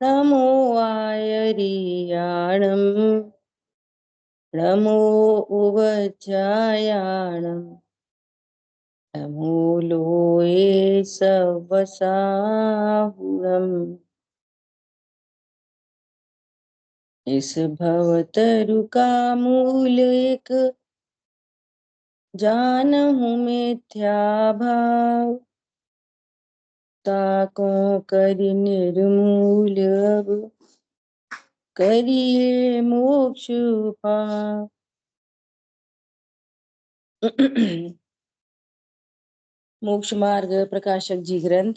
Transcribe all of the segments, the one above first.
नमो आयर्याणं नमो उवचायाणं नमो लोये सवसाहुरम्। इस भवतरु का मूल एक जानहु मिथ्या भाव, ताको करि निर्मूल अब करिए मोक्ष पाव। मोक्ष मार्ग प्रकाशक जी ग्रंथ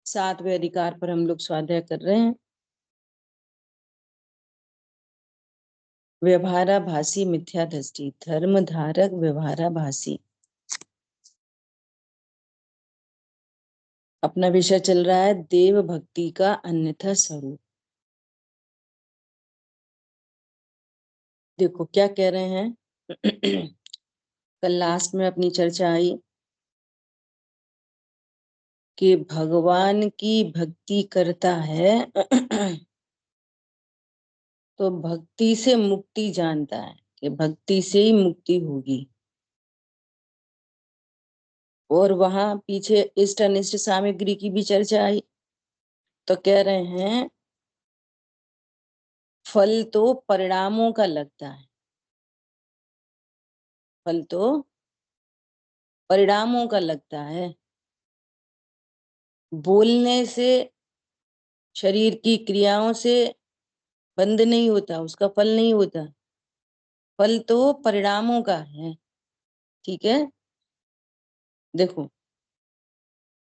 7वें अधिकार पर हम लोग स्वाध्याय कर रहे हैं। व्यवहाराभासी मिथ्या दृष्टि, धर्म धारक व्यवहाराभासी। अपना विषय चल रहा है देव भक्ति का अन्यथा स्वरूप। देखो क्या कह रहे हैं। कल लास्ट में अपनी चर्चा आई कि भगवान की भक्ति करता है तो भक्ति से मुक्ति जानता है कि भक्ति से ही मुक्ति होगी। और वहां पीछे इष्ट अनिष्ट सामग्री की भी चर्चा आई। तो कह रहे हैं फल तो परिणामों का लगता है, फल तो परिणामों का लगता है। बोलने से, शरीर की क्रियाओं से बंद नहीं होता, उसका फल नहीं होता। फल तो परिणामों का है। ठीक है, देखो।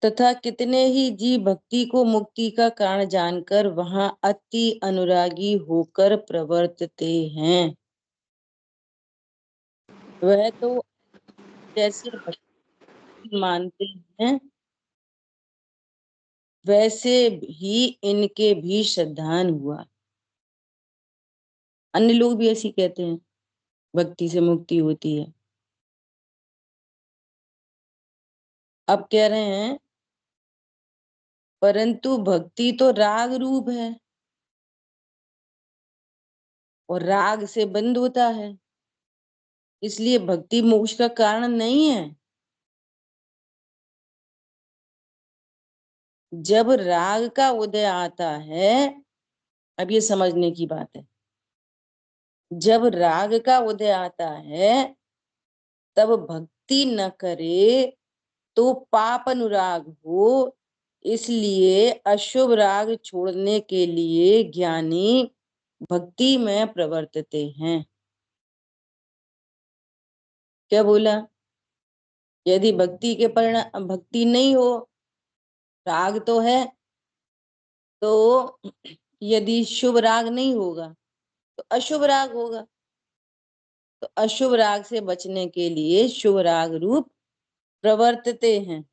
तथा कितने ही जीव भक्ति को मुक्ति का कारण जानकर वहां अति अनुरागी होकर प्रवर्तते हैं। वह तो जैसे भक्ति मानते हैं वैसे ही इनके भी श्रद्धान हुआ। अन्य लोग भी ऐसी कहते हैं भक्ति से मुक्ति होती है। अब कह रहे हैं परंतु भक्ति तो राग रूप है और राग से बंद होता है, इसलिए भक्ति मोक्ष का कारण नहीं है। जब राग का उदय आता है, अब ये समझने की बात है, जब राग का उदय आता है तब भक्ति न करे तो पाप अनुराग हो, इसलिए अशुभ राग छोड़ने के लिए ज्ञानी भक्ति में प्रवर्तते हैं। क्या बोला? यदि भक्ति के परिणाम, भक्ति नहीं हो, राग तो है, तो यदि शुभ राग नहीं होगा तो अशुभ राग होगा। तो अशुभ राग से बचने के लिए शुभ राग रूप प्रवर्तते हैं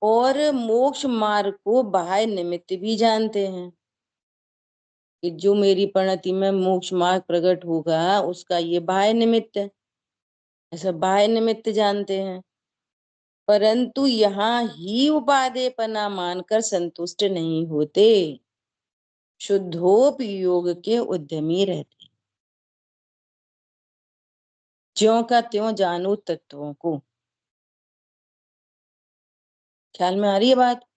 और मोक्ष मार्ग को बाह्य निमित्त भी जानते हैं कि जो मेरी परिणति में मोक्ष मार्ग प्रकट होगा उसका ये बाह्य निमित्त है, ऐसा बाह्य निमित्त जानते हैं। परंतु यहाँ ही उपादेयपना मानकर संतुष्ट नहीं होते, शुद्धोपयोग के उद्यमी रहते। ज्यों का त्यों जानो तत्वों को। ख्याल में आ रही है बात?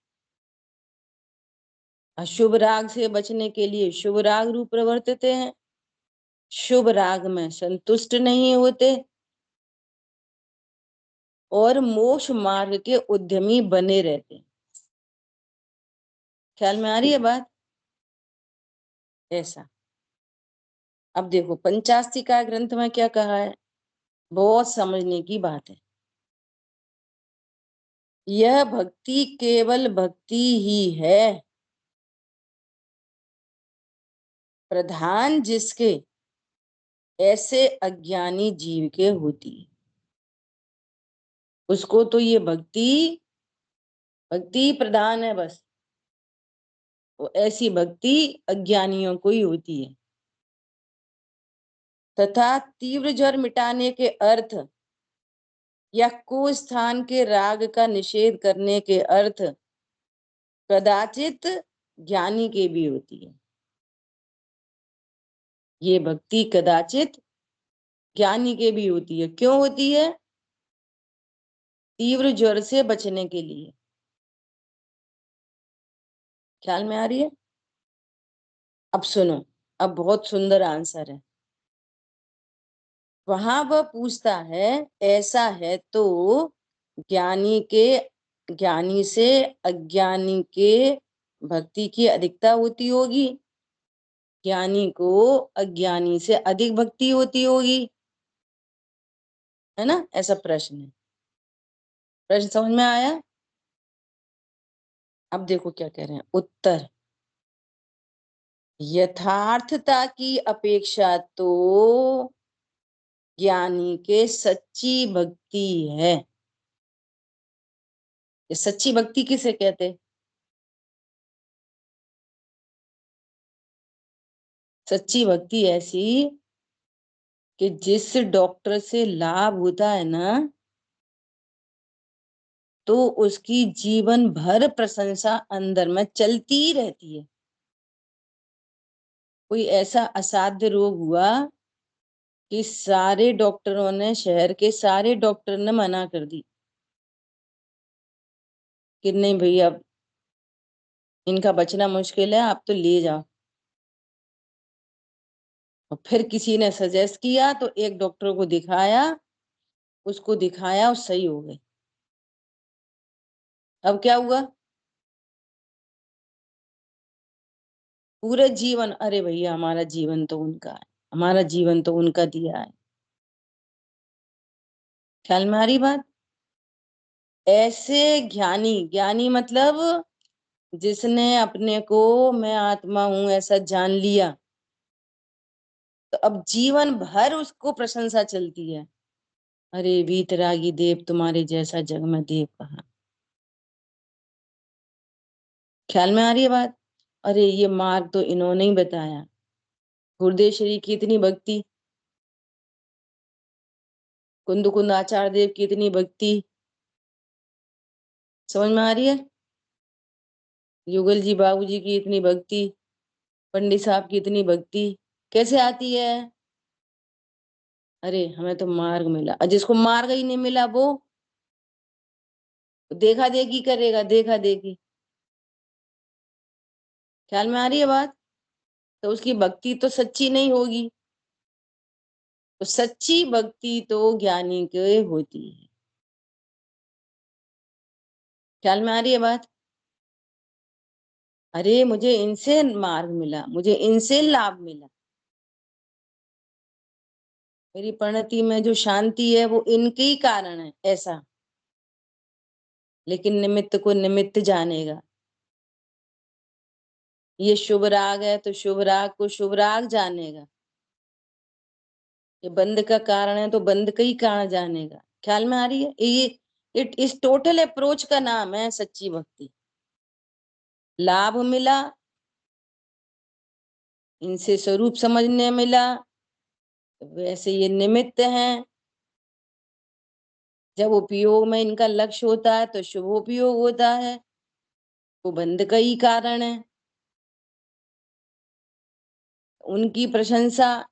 अशुभ राग से बचने के लिए शुभ राग रूप प्रवर्तते हैं, शुभ राग में संतुष्ट नहीं होते और मोक्ष मार्ग के उद्यमी बने रहते। ख्याल में आ रही है बात? ऐसा। अब देखो पंचास्तिका ग्रंथ में क्या कहा है, बहुत समझने की बात है। यह भक्ति केवल भक्ति ही है, प्रधान जिसके ऐसे अज्ञानी जीव के होती है, उसको तो ये भक्ति भक्ति प्रधान है बस। वो ऐसी भक्ति अज्ञानियों को ही होती है। तथा तीव्र ज्वर मिटाने के अर्थ या को स्थान के राग का निषेध करने के अर्थ कदाचित ज्ञानी के भी होती है। ये भक्ति कदाचित ज्ञानी के भी होती है। क्यों होती है? तीव्र ज्वर से बचने के लिए। ख्याल में आ रही है? अब सुनो, अब बहुत सुंदर आंसर है। वहां वह पूछता है, ऐसा है तो ज्ञानी से अज्ञानी के भक्ति की अधिकता होती होगी, ज्ञानी को अज्ञानी से अधिक भक्ति होती होगी, है ना? ऐसा प्रश्न है। प्रश्न समझ में आया? अब देखो क्या कह रहे हैं उत्तर। यथार्थता की अपेक्षा तो ज्ञानी के सच्ची भक्ति है। ये सच्ची भक्ति किसे कहते? सच्ची भक्ति ऐसी कि जिस डॉक्टर से लाभ होता है ना, तो उसकी जीवन भर प्रशंसा अंदर में चलती ही रहती है। कोई ऐसा असाध्य रोग हुआ कि सारे डॉक्टरों ने, शहर के सारे डॉक्टर ने मना कर दी कि नहीं भैया, अब इनका बचना मुश्किल है, आप तो ले जाओ। और फिर किसी ने सजेस्ट किया तो एक डॉक्टर को दिखाया, उसको दिखाया और सही हो गए। अब क्या हुआ? पूरे जीवन, अरे भैया हमारा जीवन तो उनका है, हमारा जीवन तो उनका दिया है। ख्याल में आ रही बात? ऐसे ज्ञानी, ज्ञानी मतलब जिसने अपने को मैं आत्मा हूं ऐसा जान लिया, तो अब जीवन भर उसको प्रशंसा चलती है। अरे वीतरागी देव, तुम्हारे जैसा जग में देव कहाँ। ख्याल में आ रही है बात? अरे ये मार्ग तो इन्होंने ही बताया। गुरुदेव श्री की इतनी भक्ति, कुंद कुंद आचार्य देव की इतनी भक्ति, समझ में आ रही है? युगल जी बाबू जी की इतनी भक्ति, पंडित साहब की इतनी भक्ति, कैसे आती है? अरे हमें तो मार्ग मिला, और जिसको मार्ग ही नहीं मिला वो देखा देखी करेगा, देखा देखी। ख्याल में आ रही है बात? तो उसकी भक्ति तो सच्ची नहीं होगी। तो सच्ची भक्ति तो ज्ञानी के होती है। ख्याल में आ रही है बात? अरे मुझे इनसे मार्ग मिला, मुझे इनसे लाभ मिला, मेरी परिणति में जो शांति है वो इनके ही कारण है, ऐसा। लेकिन निमित्त को निमित्त जानेगा। ये शुभ राग है तो शुभ राग को शुभ राग जानेगा। ये बंद का कारण है तो बंद का ही कारण जानेगा। ख्याल में आ रही है? ये इस टोटल अप्रोच का नाम है सच्ची भक्ति। लाभ मिला, इनसे स्वरूप समझने मिला, वैसे ये निमित्त हैं। जब उपयोग में इनका लक्ष्य होता है तो शुभ उपयोग होता है, वो बंद का ही कारण है। उनकी प्रशंसा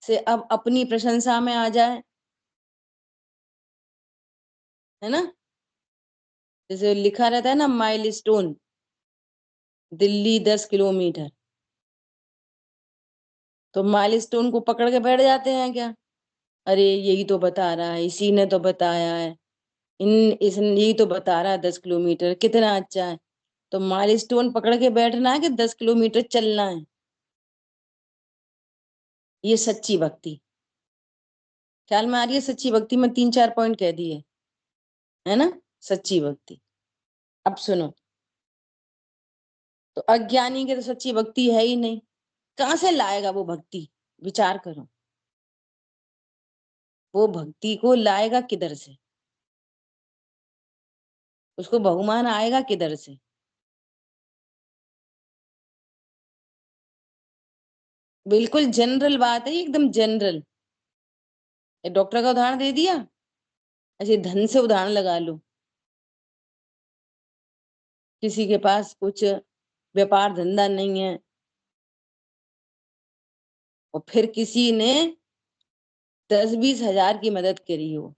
से अब अपनी प्रशंसा में आ जाए, है ना? जैसे लिखा रहता है ना, माइलस्टोन, दिल्ली 10 किलोमीटर। तो माइलस्टोन को पकड़ के बैठ जाते हैं क्या? अरे यही तो बता रहा है, इसी ने तो बताया है, इन इस यही तो बता रहा है 10 किलोमीटर कितना अच्छा है। तो माइलस्टोन पकड़ के बैठना है कि 10 किलोमीटर चलना है? ये सच्ची भक्ति। ख्याल में आ रही है? सच्ची भक्ति में 3 4 पॉइंट कह दिए, है ना? सच्ची भक्ति। अब सुनो, तो अज्ञानी की तो सच्ची भक्ति है ही नहीं, कहां से लाएगा वो भक्ति? विचार करो, वो भक्ति को लाएगा किधर से? उसको बहुमान आएगा किधर से? बिल्कुल जनरल बात है, एकदम जनरल। डॉक्टर का उदाहरण दे दिया, ऐसे धन से उदाहरण लगा लो, किसी के पास कुछ व्यापार धंधा नहीं है और फिर किसी ने 10-20 हजार की मदद करी हो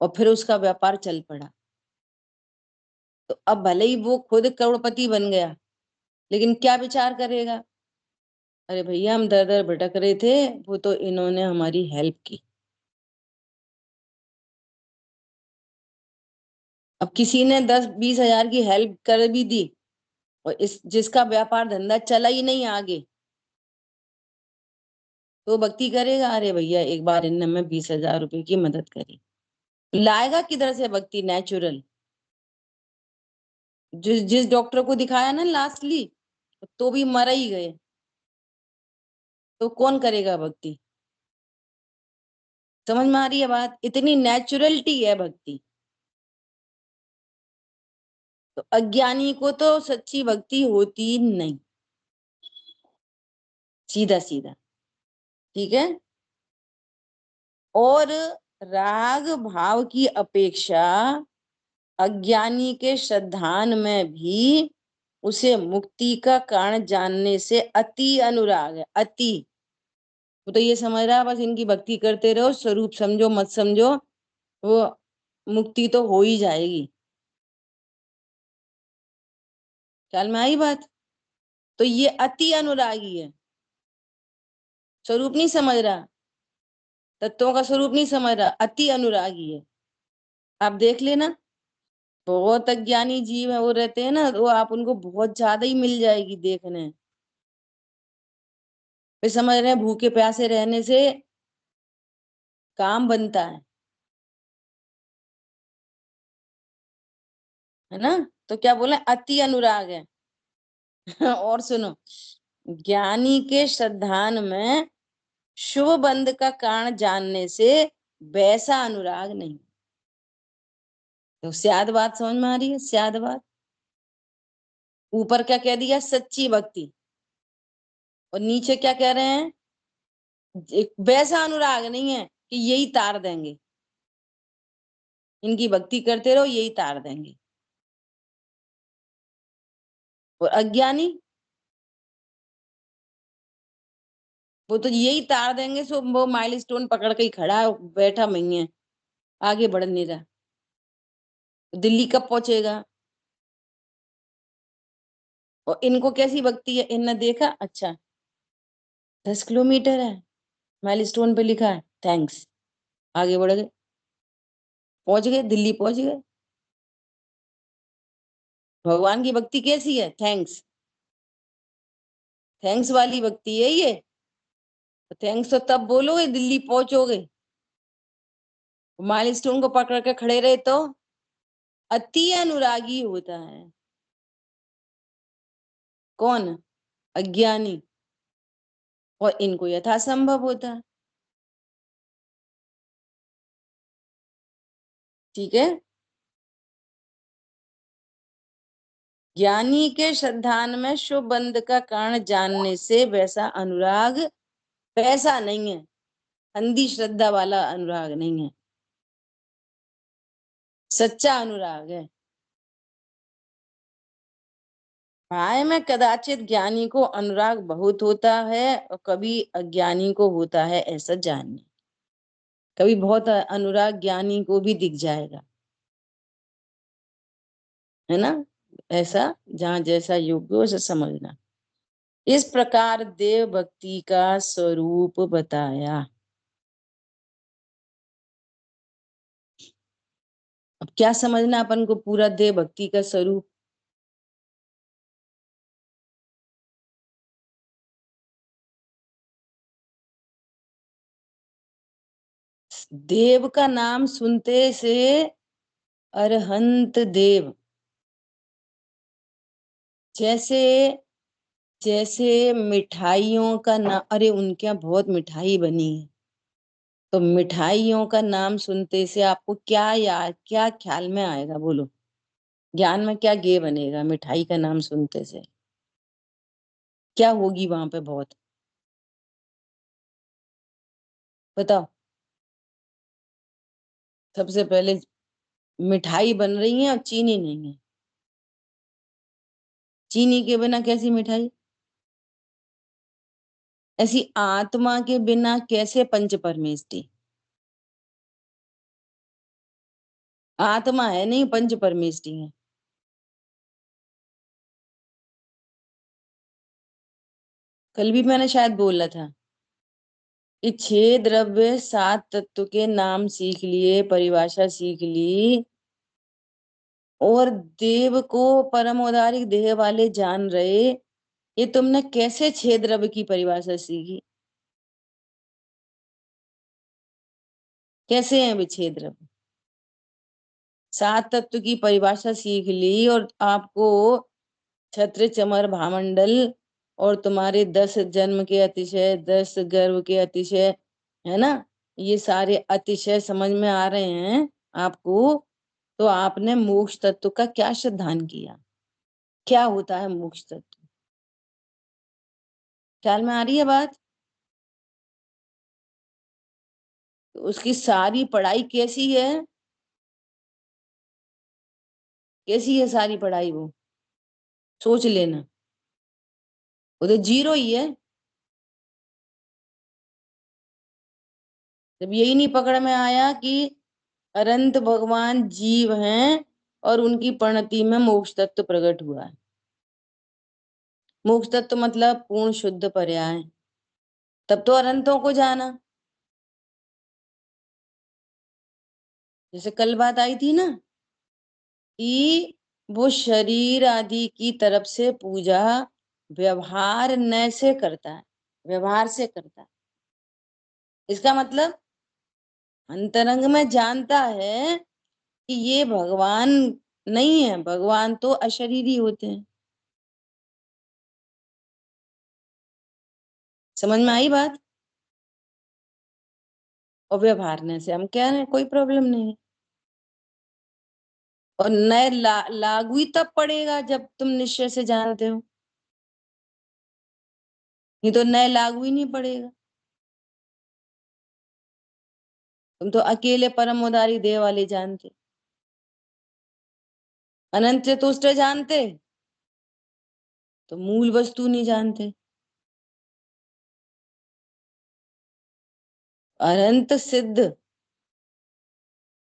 और फिर उसका व्यापार चल पड़ा, तो अब भले ही वो खुद करोड़पति बन गया, लेकिन क्या विचार करेगा? अरे भैया, हम दर दर भटक रहे थे, वो तो इन्होंने हमारी हेल्प की। अब किसी ने 10-20 हजार की हेल्प कर भी दी और इस जिसका व्यापार धंधा चला ही नहीं आगे, तो भक्ति करेगा? अरे भैया, एक बार इनने हमें 20 हजार रुपए की मदद करी। लाएगा किधर से भक्ति? नेचुरल। जिस जिस डॉक्टर को दिखाया ना लास्टली, तो भी मर ही गए, तो कौन करेगा भक्ति? समझ में आ रही है बात? इतनी नेचुरलिटी है भक्ति। तो अज्ञानी को तो सच्ची भक्ति होती नहीं, सीधा सीधा। ठीक है। और राग भाव की अपेक्षा अज्ञानी के श्रद्धान में भी उसे मुक्ति का कारण जानने से अति अनुराग है। अति। वो तो ये समझ रहा है बस इनकी भक्ति करते रहो, स्वरूप समझो मत समझो, वो मुक्ति तो हो ही जाएगी। ख्याल में आई बात? तो ये अति अनुरागी है, स्वरूप नहीं समझ रहा, तत्वों का स्वरूप नहीं समझ रहा, अति अनुरागी है। आप देख लेना, बहुत अज्ञानी जीव है वो रहते हैं ना, वो आप उनको बहुत ज्यादा ही मिल जाएगी देखने। वे समझ रहे हैं भूखे प्यासे रहने से काम बनता है ना? तो क्या बोले? अति अनुराग है। और सुनो, ज्ञानी के श्रद्धान में शुभ बंध का कारण जानने से वैसा अनुराग नहीं। तो स्याद बात समझ में आ रही है? स्याद बात। ऊपर क्या कह दिया? सच्ची भक्ति। और नीचे क्या कह रहे हैं? वैसा अनुराग नहीं है कि यही तार देंगे, इनकी भक्ति करते रहो यही तार देंगे। और अज्ञानी, वो तो यही तार देंगे, सो वो माइलस्टोन पकड़ के ही खड़ा है, बैठा नहीं है, आगे बढ़ नहीं रहा। दिल्ली कब पहुंचेगा? और इनको कैसी भक्ति है? इनने देखा, अच्छा 10 किलोमीटर है, माइलस्टोन पे लिखा है, थैंक्स, आगे बढ़ गए, पहुंच गए, दिल्ली पहुंच गए। भगवान की भक्ति कैसी है? थैंक्स। थैंक्स वाली भक्ति है ये। तो थैंक्स तो तब बोलोगे दिल्ली पहुंचोगे, माइलस्टोन को पकड़ के खड़े रहे तो। अति अनुरागी होता है कौन? अज्ञानी। और इनको यथासंभव होता है। ठीक है। ज्ञानी के श्रद्धान में शुभ बंध का कारण जानने से वैसा अनुराग वैसा नहीं है, अंधी श्रद्धा वाला अनुराग नहीं है, सच्चा अनुराग है। भाई में कदाचित ज्ञानी को अनुराग बहुत होता है और कभी अज्ञानी को होता है, ऐसा जानना। कभी बहुत अनुराग ज्ञानी को भी दिख जाएगा, है ना? ऐसा जहां जैसा योग्य हो, ऐसा समझना। इस प्रकार देव भक्ति का स्वरूप बताया। अब क्या समझना अपन को पूरा देव भक्ति का स्वरूप? देव का नाम सुनते से अरहंत देव, जैसे जैसे मिठाइयों का ना, अरे उनके यहाँ बहुत मिठाई बनी है, तो मिठाइयों का नाम सुनते से आपको क्या याद, क्या ख्याल में आएगा? बोलो, ज्ञान में क्या गे बनेगा मिठाई का नाम सुनते से? क्या होगी वहां पे बहुत? बताओ। सबसे पहले मिठाई बन रही है और चीनी नहीं है। चीनी के बिना कैसी मिठाई? ऐसी आत्मा के बिना कैसे पंच परमेष्टि? आत्मा है नहीं, पंच परमेष्टि है। कल भी मैंने शायद बोला था कि छह द्रव्य सात तत्व के नाम सीख लिए, परिभाषा सीख ली, और देव को परम औदारिक देह वाले जान रहे। ये तुमने कैसे छह द्रव्य की परिभाषा सीखी? कैसे हैं वे छह द्रव्य? सात तत्व की परिभाषा सीख ली, और आपको छत्र चमर भामंडल और तुम्हारे 10 जन्म के अतिशय, 10 गर्भ के अतिशय, है ना, ये सारे अतिशय समझ में आ रहे हैं आपको। तो आपने मोक्ष तत्व का क्या सिद्धांत किया? क्या होता है मोक्ष तत्व? ख्याल में आ रही है बात? तो उसकी सारी पढ़ाई कैसी है? कैसी है सारी पढ़ाई वो? सोच लेना, वो तो जीरो ही है। जब यही नहीं पकड़ में आया कि अनंत भगवान जीव हैं और उनकी परिणति में मोक्ष तत्व प्रकट हुआ है। मोक्ष तत्व मतलब पूर्ण शुद्ध पर्याय। तब तो अनंतों को जाना। जैसे कल बात आई थी ना कि वो शरीर आदि की तरफ से पूजा व्यवहार न से करता है, व्यवहार से करता है। इसका मतलब अंतरंग में जानता है कि ये भगवान नहीं है, भगवान तो अशरीरी होते हैं। समझ में आई बात? और व्यवहारने से हम कह रहे हैं कोई प्रॉब्लम नहीं है। और नए लागू ही तब पड़ेगा जब तुम निश्चय से जानते हो, नहीं तो नए लागू ही नहीं पड़ेगा। तुम तो अकेले परम उदारी देह वाले जानते, अनंत चतुष्ट जानते, तो मूल वस्तु नहीं जानते। अनंत सिद्ध।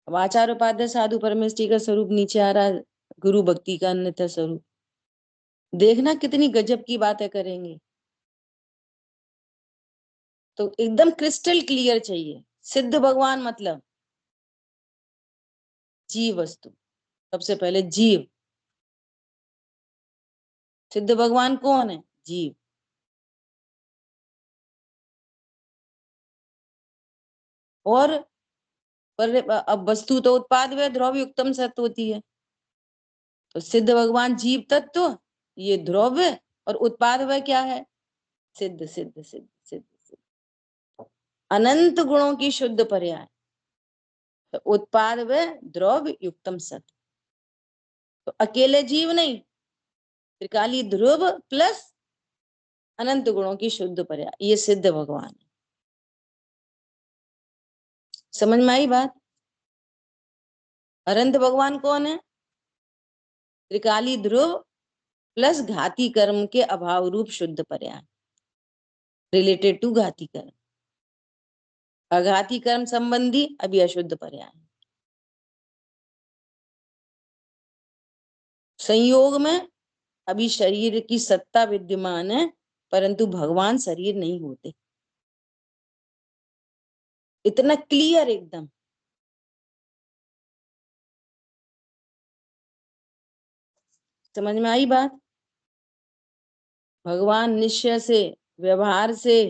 अब आचार उपाध्याय साधु परमेष्टि का स्वरूप नीचे आ रहा है, गुरु भक्ति का अन्यथा स्वरूप। देखना कितनी गजब की बातें करेंगे। तो एकदम क्रिस्टल क्लियर चाहिए। सिद्ध भगवान मतलब जीव वस्तु। सबसे पहले जीव। सिद्ध भगवान कौन है? जीव। और पर अब वस्तु तो उत्पाद व द्रव्य युक्तम सत्य होती है। तो सिद्ध भगवान जीव तत्व, ये द्रव्य, और उत्पाद वह क्या है? सिद्ध सिद्ध सिद्ध सिद्ध सिद्ध। अनंत गुणों की शुद्ध पर्याय। तो उत्पाद व द्रव्य युक्तम सत्य। तो अकेले जीव नहीं, त्रिकाली ध्रुव प्लस अनंत गुणों की शुद्ध पर्याय, ये सिद्ध भगवान है। समझ में आई बात? अनंत भगवान कौन है? त्रिकाली ध्रुव प्लस घाती कर्म के अभाव रूप शुद्ध पर्याय, रिलेटेड टू घाती कर्म। अघाती कर्म संबंधी अभी अशुद्ध पर्याय। संयोग में अभी शरीर की सत्ता विद्यमान है, परंतु भगवान शरीर नहीं होते। इतना क्लियर एकदम। समझ में आई बात? भगवान निश्चय से, व्यवहार से,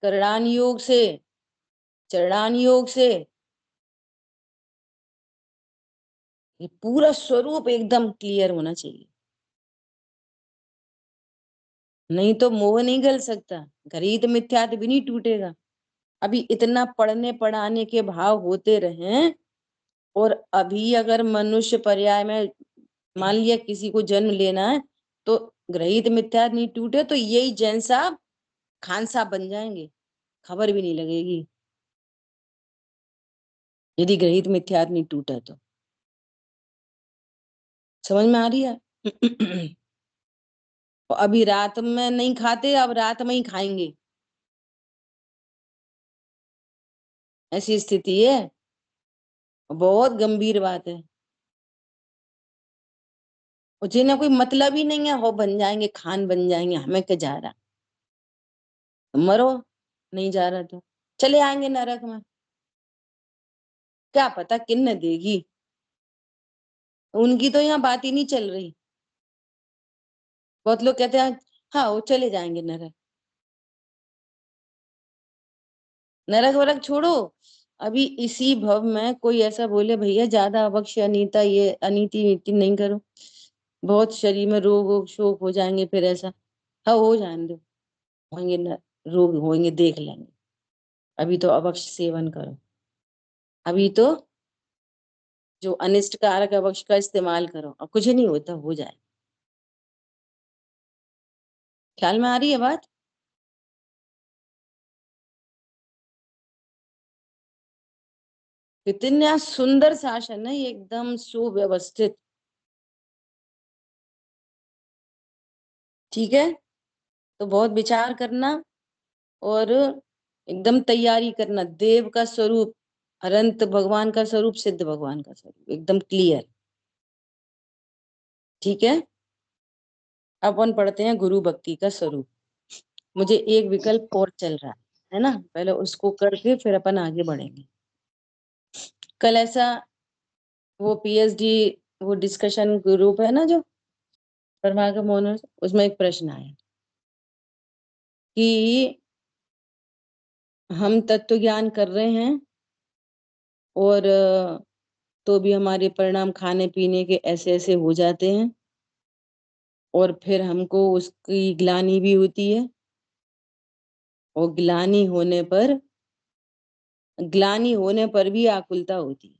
करणान योग से, चरणान योग से, ये पूरा स्वरूप एकदम क्लियर होना चाहिए। नहीं तो मोह नहीं गल सकता, घरीत मिथ्यात्व भी नहीं टूटेगा। अभी इतना पढ़ने पढ़ाने के भाव होते रहे, और अभी अगर मनुष्य पर्याय में मान लिया किसी को जन्म लेना है, तो ग्रहित मिथ्या नहीं टूटे तो यही जैन साहब खान साहब बन जाएंगे, खबर भी नहीं लगेगी। यदि गृहीत मिथ्यात्व नहीं टूटा तो। समझ में आ रही है? अभी रात में नहीं खाते, अब रात में ही खाएंगे, ऐसी स्थिति है। बहुत गंभीर बात है। और जिन्हें कोई मतलब ही नहीं है वो बन जाएंगे, खान बन जाएंगे, हमें क्या जा रहा, मरो, नहीं जा रहा तो चले आएंगे नरक में, क्या पता किन न देगी। उनकी तो यहाँ बात ही नहीं चल रही। बहुत लोग कहते हैं हाँ वो चले जाएंगे नरक। नरक वरक छोड़ो, अभी इसी भव में कोई ऐसा बोले भैया ज्यादा अवक्ष अनीता ये अनीति नीति नहीं करो, बहुत शरीर में रोग वोग शोक हो जाएंगे फिर ऐसा। हाँ हो जाने दो, होंगे न, रोग होंगे देख लेंगे, अभी तो अवक्ष सेवन करो, अभी तो जो अनिष्ट कारक अवक्ष का इस्तेमाल करो, और कुछ नहीं होता, हो जाए। ख्याल में आ रही है बात? कितना सुंदर शासन है ये, एकदम सुव्यवस्थित। ठीक है, तो बहुत विचार करना और एकदम तैयारी करना। देव का स्वरूप, अनंत भगवान का स्वरूप, सिद्ध भगवान का स्वरूप, एकदम क्लियर। ठीक है, अब अपन पढ़ते हैं गुरु भक्ति का स्वरूप। मुझे एक विकल्प और चल रहा है ना, पहले उसको करके फिर अपन आगे बढ़ेंगे। कल ऐसा वो पीएचडी वो डिस्कशन ग्रुप है ना जो परमा के मोहन, उसमें एक प्रश्न आया कि हम तत्व ज्ञान कर रहे हैं और तो भी हमारे परिणाम खाने पीने के ऐसे ऐसे हो जाते हैं, और फिर हमको उसकी ग्लानि भी होती है, और ग्लानि होने पर भी आकुलता होती है।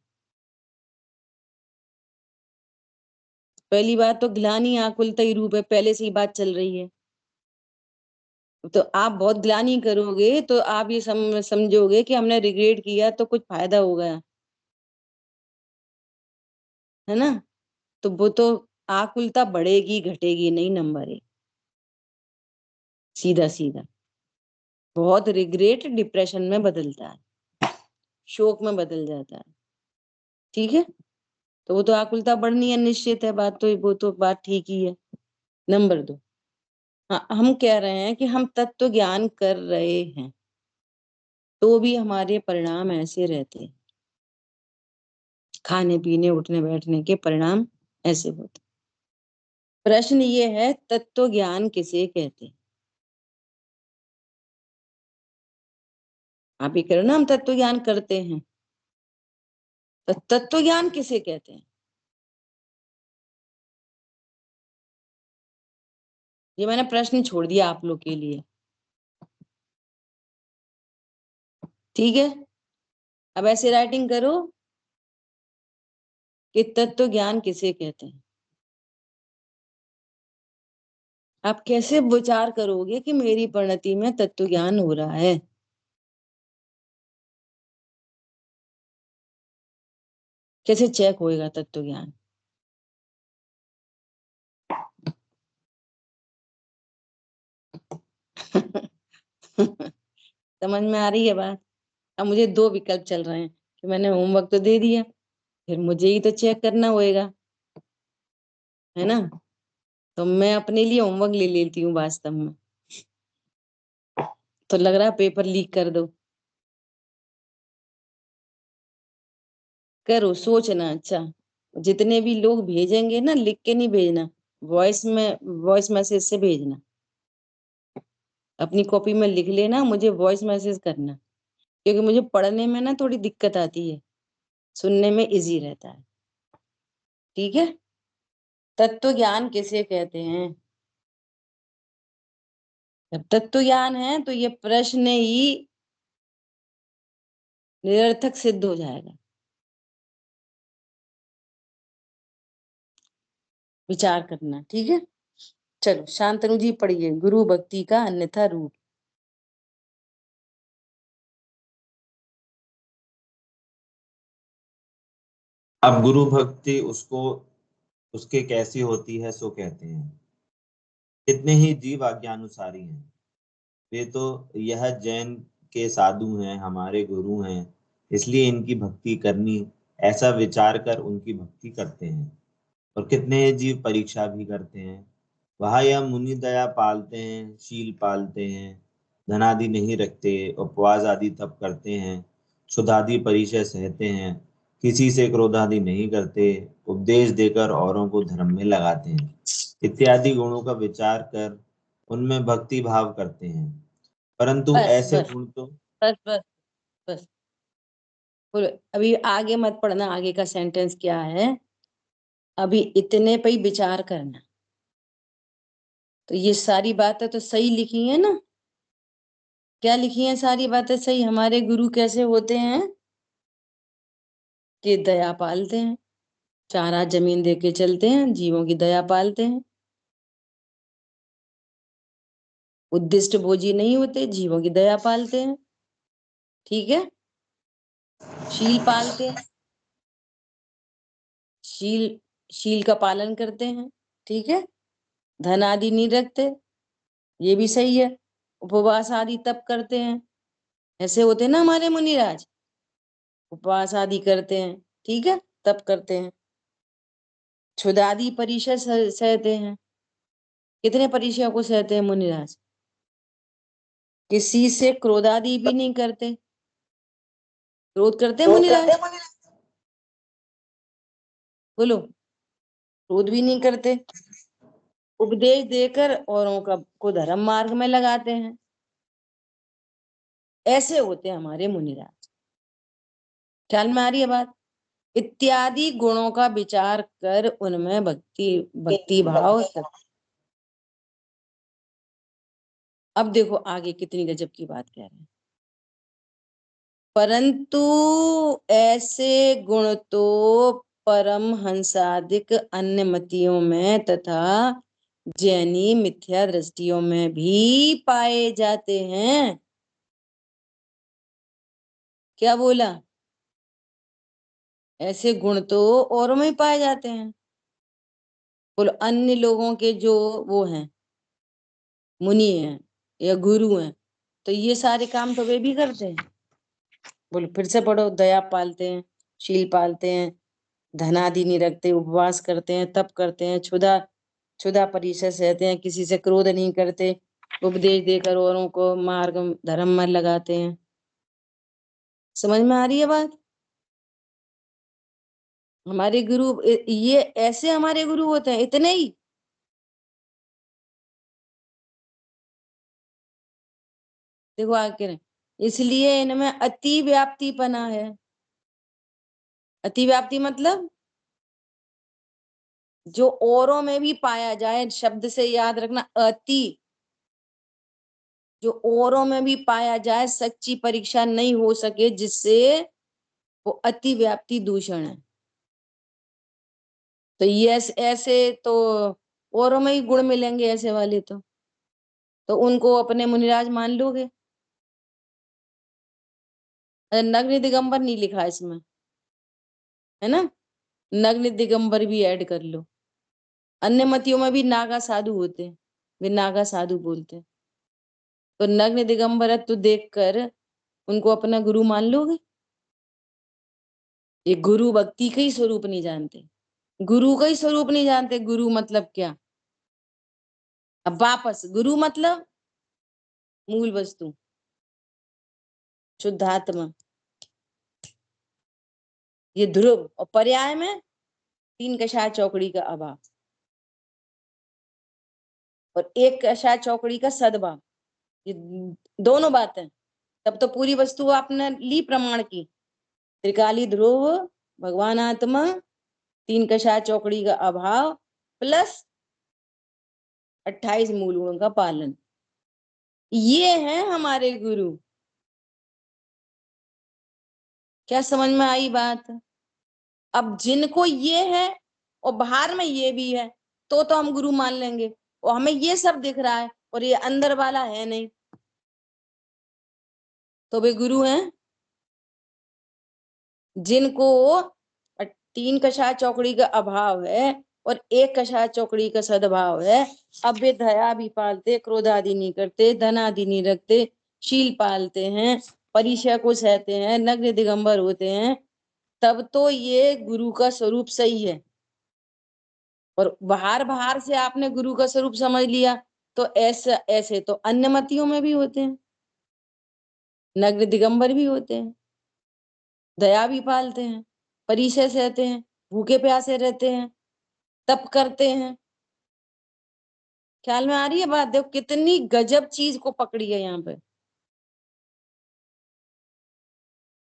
पहली बात तो ग्लानि आकुलता ही रूप है, पहले से ही बात चल रही है। तो आप बहुत ग्लानि करोगे तो आप ये समझोगे कि हमने रिग्रेट किया तो कुछ फायदा हो गया, है ना? तो वो तो आकुलता बढ़ेगी घटेगी नहीं, नंबर एक, सीधा सीधा। बहुत रिग्रेट डिप्रेशन में बदलता है, शोक में बदल जाता है। ठीक है, तो वो तो आकुलता बढ़नी है, निश्चित है बात, तो वो तो बात ठीक ही है। नंबर दो, हाँ हम कह रहे हैं कि हम तत्व ज्ञान कर रहे हैं तो भी हमारे परिणाम ऐसे रहते हैं, खाने पीने उठने बैठने के परिणाम ऐसे होते। प्रश्न ये है तत्व ज्ञान किसे कहते हैं? आप ही करो ना, हम तत्व ज्ञान करते हैं, तो तत्व ज्ञान किसे कहते हैं? ये मैंने प्रश्न छोड़ दिया आप लोग के लिए। ठीक है, अब ऐसे राइटिंग करो कि तत्व ज्ञान किसे कहते हैं। आप कैसे विचार करोगे कि मेरी परिणति में तत्व ज्ञान हो रहा है? कैसे चेक होएगा तत्व ज्ञान? समझ में आ रही है बात? अब मुझे दो विकल्प चल रहे हैं कि मैंने होमवर्क तो दे दिया, फिर मुझे ही तो चेक करना होएगा, है ना? तो मैं अपने लिए होमवर्क ले लेती हूँ वास्तव में, तो लग रहा है पेपर लीक कर दो। करो सोचना, अच्छा जितने भी लोग भेजेंगे ना, लिख के नहीं भेजना, वॉइस मैसेज से भेजना। अपनी कॉपी में लिख लेना, मुझे वॉइस मैसेज करना, क्योंकि मुझे पढ़ने में ना थोड़ी दिक्कत आती है, सुनने में इजी रहता है। ठीक है, तत्व ज्ञान किसे कहते हैं? जब तत्व ज्ञान है तो ये प्रश्न ही निरर्थक सिद्ध हो जाएगा। विचार करना, ठीक है। चलो शांतनु जी पढ़िए गुरु भक्ति का अन्यथा रूप। अब गुरु भक्ति उसके कैसी होती है सो कहते हैं। कितने ही जीव आज्ञानुसारी हैं, वे तो यह जैन के साधु हैं, हमारे गुरु हैं, इसलिए इनकी भक्ति करनी, ऐसा विचार कर उनकी भक्ति करते हैं। और कितने ही जीव परीक्षा भी करते हैं, वह यह मुनि दया पालते हैं, शील पालते हैं, धनादि नहीं रखते, उपवास आदि तप करते हैं, क्षुधादि परिचय सहते हैं, किसी से क्रोधादि नहीं करते, उपदेश देकर औरों को धर्म में लगाते हैं, इत्यादि गुणों का विचार कर उनमें भक्ति भाव करते हैं। परंतु बस ऐसे बस गुण तो बस बस बस। बोलो, अभी आगे मत पढ़ना, आगे का सेंटेंस क्या है, अभी इतने पे ही विचार करना। तो ये सारी बातें तो सही लिखी है ना? क्या लिखी है? सारी बातें सही। हमारे गुरु कैसे होते हैं? कि दया पालते हैं, चारा जमीन दे के चलते हैं, जीवों की दया पालते हैं, उद्दिष्ट भोजी नहीं होते, जीवों की दया पालते हैं, ठीक है। शील पालते हैं, शील शील का पालन करते हैं, ठीक है। धन आदि नहीं रखते, ये भी सही है। उपवास आदि तप करते हैं, ऐसे होते हैं ना हमारे मुनिराज, उपवास आदि करते हैं, ठीक है, तप करते हैं। क्षुधादि परिचय सहते हैं। कितने परिचयों को सहते हैं मुनिराज? किसी से क्रोधादि भी नहीं करते। क्रोध करते हैं मुनिराज? बोलो, क्रोध भी नहीं करते। उपदेश देकर औरों का को धर्म मार्ग में लगाते हैं। ऐसे होते हैं हमारे मुनिराज। ख्याल में आ रही है बात? इत्यादि गुणों का विचार कर उनमें भक्ति भाव सब। अब देखो आगे कितनी गजब की बात कह रहे हैं। परंतु ऐसे गुण तो परमहंसादिक अन्य मतियों में तथा जैनी मिथ्या दृष्टियों में भी पाए जाते हैं। क्या बोला? ऐसे गुण तो औरों में ही पाए जाते हैं। बोलो, अन्य लोगों के जो वो हैं, मुनि हैं या गुरु हैं, तो ये सारे काम तो वे भी करते हैं। बोलो फिर से पढ़ो। दया पालते हैं, शील पालते हैं, धनादि नहीं रखते, उपवास करते हैं, तप करते हैं, क्षुधा क्षुधा परिचय सहते हैं, किसी से क्रोध नहीं करते, उपदेश देकर औरों को मार्ग धर्म में लगाते हैं। समझ में आ रही है बात? हमारे गुरु ये ऐसे हमारे गुरु होते हैं, इतने ही। देखो आगे, इसलिए इनमें अति व्याप्ति पना है। अति व्याप्ति मतलब जो औरों में भी पाया जाए, शब्द से याद रखना, अति। जो औरों में भी पाया जाए, सच्ची परीक्षा नहीं हो सके जिससे, वो अति व्याप्ति दूषण है। तो ये ऐसे तो औरों में ही गुण मिलेंगे ऐसे वाले, तो उनको अपने मुनिराज मान लोगे? नग्न दिगंबर नहीं लिखा इसमें, है ना? नग्न दिगंबर भी ऐड कर लो। अन्य मतियों में भी नागा साधु होते हैं, वे नागा साधु बोलते हैं। तो नग्न दिगंबरत्व देखकर उनको अपना गुरु मान लोगे? ये गुरु भक्ति का ही स्वरूप नहीं जानते, गुरु का ही स्वरूप नहीं जानते। गुरु मतलब क्या? अब वापस, गुरु मतलब मूल वस्तु, शुद्धात्मा, ये ध्रुव, और पर्याय में तीन कषाय चौकड़ी का अभाव और एक कषाय चौकड़ी का सद्भाव, ये दोनों बातें। तब तो पूरी वस्तु आपने ली प्रमाण की। त्रिकाली ध्रुव, भगवान आत्मा, तीन कषाय चौकड़ी का अभाव, प्लस 28 मूल गुणों का पालन, ये है हमारे गुरु। क्या समझ में आई बात? अब जिनको ये है और बाहर में ये भी है, तो हम गुरु मान लेंगे। और हमें ये सब दिख रहा है और ये अंदर वाला है नहीं, तो वे गुरु हैं। जिनको 3 कषाय चौकड़ी का अभाव है और 1 कषाय चौकड़ी का सद्भाव है। अब वे दया भी पालते, क्रोध आदि नहीं करते, धन आदि नहीं रखते, शील पालते हैं, परिचय को सहते हैं, नग्न दिगंबर होते हैं, तब तो ये गुरु का स्वरूप सही है। और बाहर बाहर से आपने गुरु का स्वरूप समझ लिया तो ऐसे तो अन्य मतियों में भी होते हैं, नग्न दिगंबर भी होते हैं, दया भी पालते हैं, परिचय सहते हैं, भूखे प्यासे रहते हैं, तप करते हैं। ख्याल में आ रही है बात? देखो कितनी गजब चीज को पकड़ी है यहाँ पे।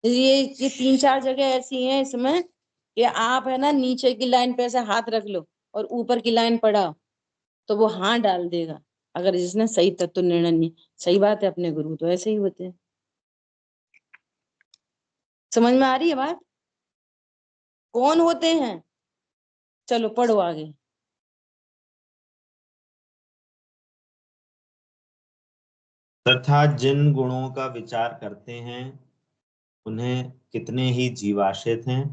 ये 3-4 जगह ऐसी हैं इसमें कि आप है ना नीचे की लाइन पे ऐसे हाथ रख लो और ऊपर की लाइन पढ़ाओ तो वो हाँ डाल देगा, अगर जिसने सही तत्व निर्णय नहीं। सही बात है, अपने गुरु तो ऐसे ही होते हैं। समझ में आ रही है बात? कौन होते हैं? चलो पढ़ो आगे। तथा जिन गुणों का विचार करते हैं उन्हें कितने ही जीवाश्रित हैं,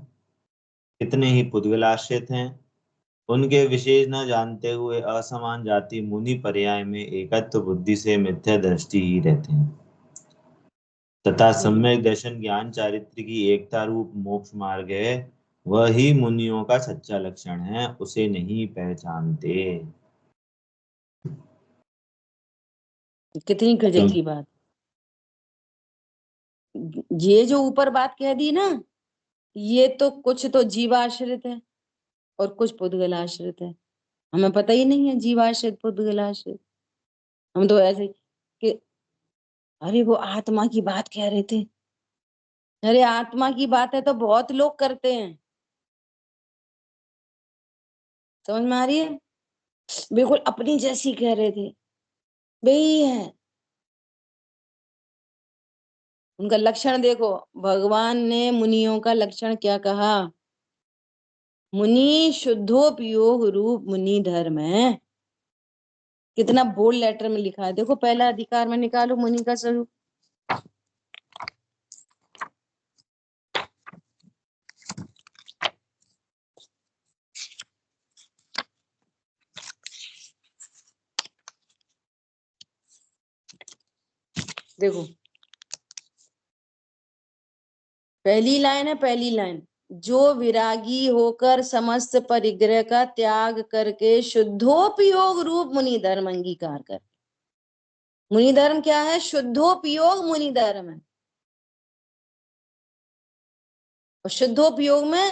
कितने ही पुद्गलाश्रित हैं, उनके विशेष न जानते हुए असमान जाति मुनि पर्याय में एकत्व बुद्धि से मिथ्या दृष्टि ही रहते हैं। तथा सम्यक दर्शन ज्ञान चारित्र की एकता रूप मोक्ष मार्ग है, वही मुनियों का सच्चा लक्षण है, उसे नहीं पहचानते। कितनी गजब क्यों? की बात। ये जो ऊपर बात कह दी ना, ये तो कुछ तो जीवाश्रित है और कुछ पुद्गलाश्रित है। हमें पता ही नहीं है जीवाश्रित पुद्गलाश्रित। हम तो ऐसे कि अरे वो आत्मा की बात कह रहे थे। अरे आत्मा की बात है तो बहुत लोग करते हैं। समझ में आ रही है? बिल्कुल अपनी जैसी कह रहे थे, वही है। उनका लक्षण देखो, भगवान ने मुनियों का लक्षण क्या कहा? मुनि शुद्धोपयोग रूप मुनि धर्म है। कितना बोल्ड लेटर में लिखा है, देखो पहला अधिकार में निकालो मुनि का स्वरूप। देखो पहली लाइन है, पहली लाइन, जो विरागी होकर समस्त परिग्रह का त्याग करके शुद्धोपयोग रूप मुनि धर्म अंगीकार कर। मुनि धर्म क्या है? शुद्धोपयोग मुनि धर्म है। और शुद्धोपयोग में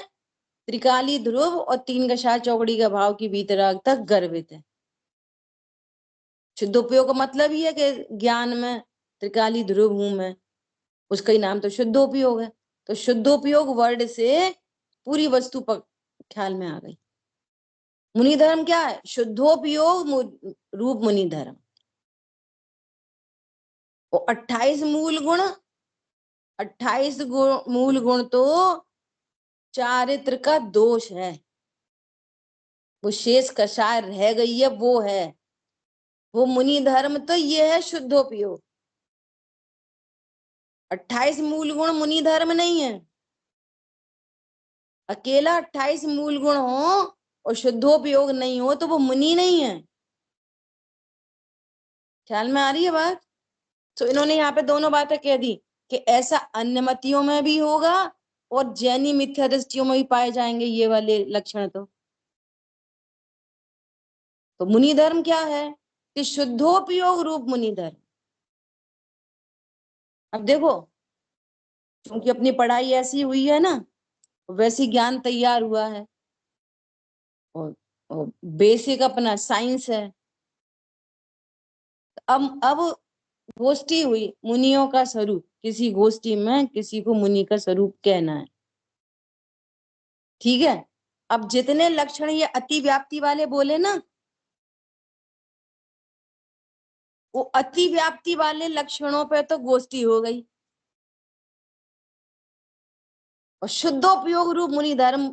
त्रिकाली ध्रुव और 3 कषाय चौकड़ी का भाव की भीतराग तक गर्भित है। शुद्धोपयोग का मतलब ही है कि ज्ञान में त्रिकाली ध्रुव हूं मैं, उसका ही नाम तो शुद्धोपयोग है। तो शुद्धोपयोग वर्ड से पूरी वस्तु ख्याल में आ गई। मुनि धर्म क्या है? शुद्धोपयोग रूप मुनि धर्म। और 28 मूल गुण, 28 मूल गुण तो चारित्र का दोष है। वो शेष कषाय रह गई है, वो है वो मुनि धर्म। तो ये है शुद्धोपयोग। 28 मूल गुण मुनि धर्म नहीं है। अकेला 28 मूल गुण हो और शुद्धोपयोग नहीं हो तो वो मुनि नहीं है। ख्याल में आ रही है बात? तो इन्होंने यहाँ पे दोनों बातें कह दी कि ऐसा अन्य मतियों में भी होगा और जैनी मिथ्या दृष्टियों में भी पाए जाएंगे ये वाले लक्षण। तो मुनि धर्म क्या है? कि शुद्धोपयोग रूप मुनि धर्म। अब देखो, क्योंकि अपनी पढ़ाई ऐसी हुई है ना, वैसी ज्ञान तैयार हुआ है और बेसिक अपना साइंस है। अब गोष्ठी हुई मुनियों का स्वरूप, किसी गोष्ठी में किसी को मुनि का स्वरूप कहना है, ठीक है। अब जितने लक्षण ये अति व्याप्ति वाले बोले ना, वो अति व्याप्ति वाले लक्षणों पे तो गोष्ठी हो गई। और शुद्धोपयोग रूप मुनि धर्म,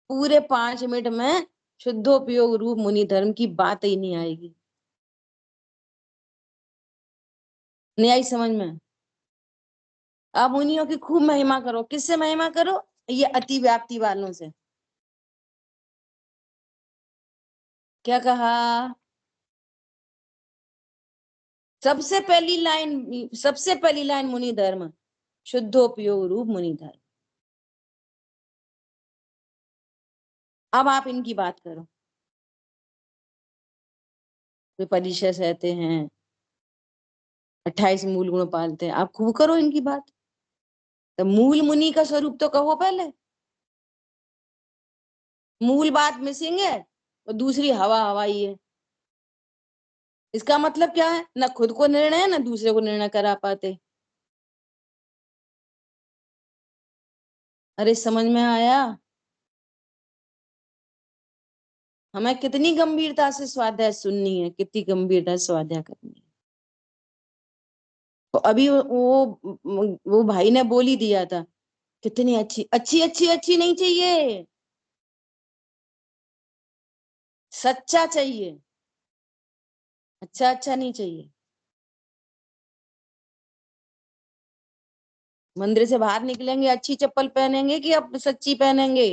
पूरे 5 मिनट में शुद्धोपयोग रूप मुनि धर्म की बात ही नहीं आएगी। नहीं आई समझ में? आप मुनियों की खूब महिमा करो। किससे महिमा करो? ये अति व्याप्ति वालों से। क्या कहा? सबसे पहली लाइन मुनि धर्म, शुद्धोपयोग रूप मुनि धर्म। अब आप इनकी बात करो। वे परिचय सहते हैं, 28 मूल गुण पालते हैं, आप खूब करो इनकी बात। तो मूल मुनि का स्वरूप तो कहो पहले। मूल बात मिसिंग है और दूसरी हवा हवाई है। इसका मतलब क्या है? ना खुद को निर्णय है, ना दूसरे को निर्णय करा पाते। अरे समझ में आया? हमें कितनी गंभीरता से स्वाध्याय सुननी है, कितनी गंभीरता से स्वाध्याय करनी है। तो अभी वो भाई ने बोल ही दिया था, कितनी अच्छी अच्छी अच्छी अच्छी नहीं चाहिए, सच्चा चाहिए, अच्छा अच्छा नहीं चाहिए। मंदिर से बाहर निकलेंगे अच्छी चप्पल पहनेंगे कि अब सच्ची पहनेंगे?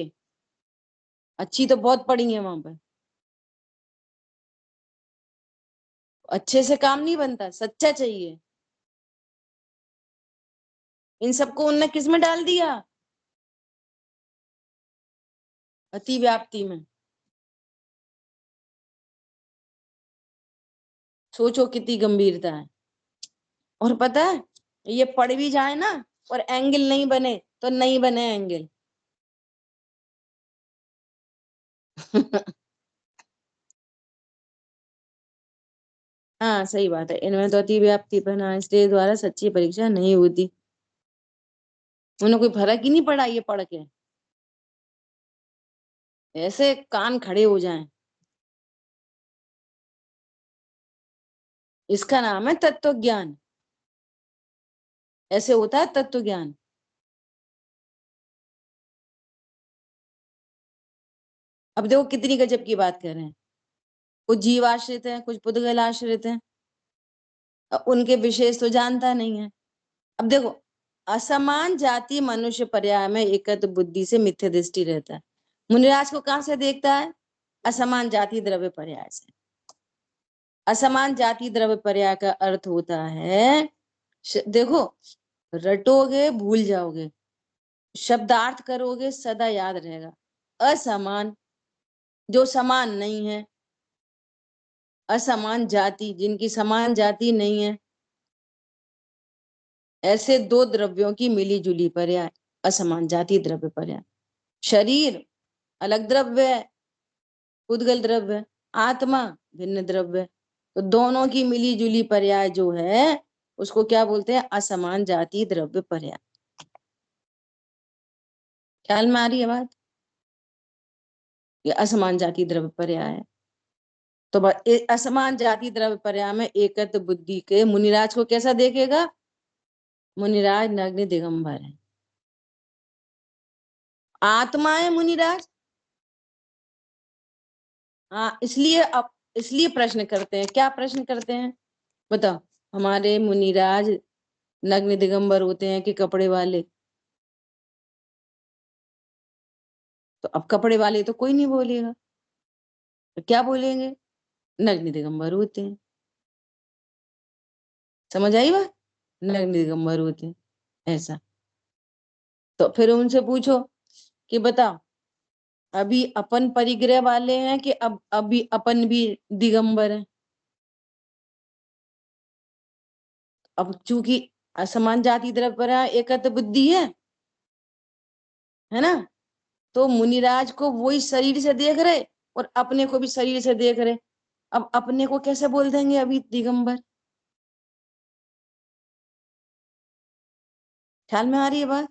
अच्छी तो बहुत पड़ी है वहां पर। अच्छे से काम नहीं बनता, सच्चा चाहिए। इन सबको उनने किस में डाल दिया? अति व्याप्ति में। सोचो कितनी गंभीरता है। और पता है, ये पढ़ भी जाए ना और एंगल नहीं बने तो नहीं बने एंगल। हाँ सही बात है, इनमें तो अति व्याप्ति पहना, इसलिए द्वारा सच्ची परीक्षा नहीं होती। उन्हें कोई फर्क ही नहीं पड़ा ये पढ़ के, ऐसे कान खड़े हो जाएं। इसका नाम है तत्व ज्ञान। ऐसे होता है तत्व ज्ञान। अब देखो कितनी गजब की बात कर रहे हैं। कुछ जीव आश्रित है, कुछ पुद्गल आश्रित है, उनके विशेष तो जानता नहीं है। अब देखो, असमान जाति मनुष्य पर्याय में एकत्र बुद्धि से मिथ्या दृष्टि रहता है। मुनिराज को कहां से देखता है? असमान जाति द्रव्य पर्याय से। असमान जाति द्रव्य पर्याय का अर्थ होता है, देखो, रटोगे भूल जाओगे, शब्दार्थ करोगे सदा याद रहेगा। असमान, जो समान नहीं है। असमान जाति, जिनकी समान जाति नहीं है। ऐसे दो द्रव्यों की मिली जुली पर्याय असमान जाति द्रव्य पर्याय। शरीर अलग द्रव्य है, उद्गल द्रव्य है, आत्मा भिन्न द्रव्य है। तो दोनों की मिली जुली पर्याय जो है उसको क्या बोलते हैं? असमान जाति द्रव्य पर्याय। ख्याल में आ रही है बात? ये असमान जाति द्रव्य पर्याय है। तो असमान जाति द्रव्य पर्याय में एकत्र बुद्धि के मुनिराज को कैसा देखेगा? मुनिराज नग्न दिगंबर है, आत्मा है मुनिराज। हाँ, इसलिए प्रश्न करते हैं। क्या प्रश्न करते हैं बताओ? हमारे मुनिराज नग्न दिगंबर होते हैं कि कपड़े वाले? तो अब कपड़े वाले तो कोई नहीं बोलेगा, तो क्या बोलेंगे? नग्न दिगंबर होते हैं। समझ आई बात? नग्न दिगंबर होते हैं, ऐसा। तो फिर उनसे पूछो कि बताओ, अभी अपन परिग्रह वाले हैं कि अब अभी अपन भी दिगंबर हैं? अब चूंकि असमान जाति द्रव्य पर एकत्र बुद्धि है ना, तो मुनिराज को वही शरीर से देख रहे और अपने को भी शरीर से देख रहे। अब अपने को कैसे बोल देंगे अभी दिगंबर? ख्याल में आ रही है बात?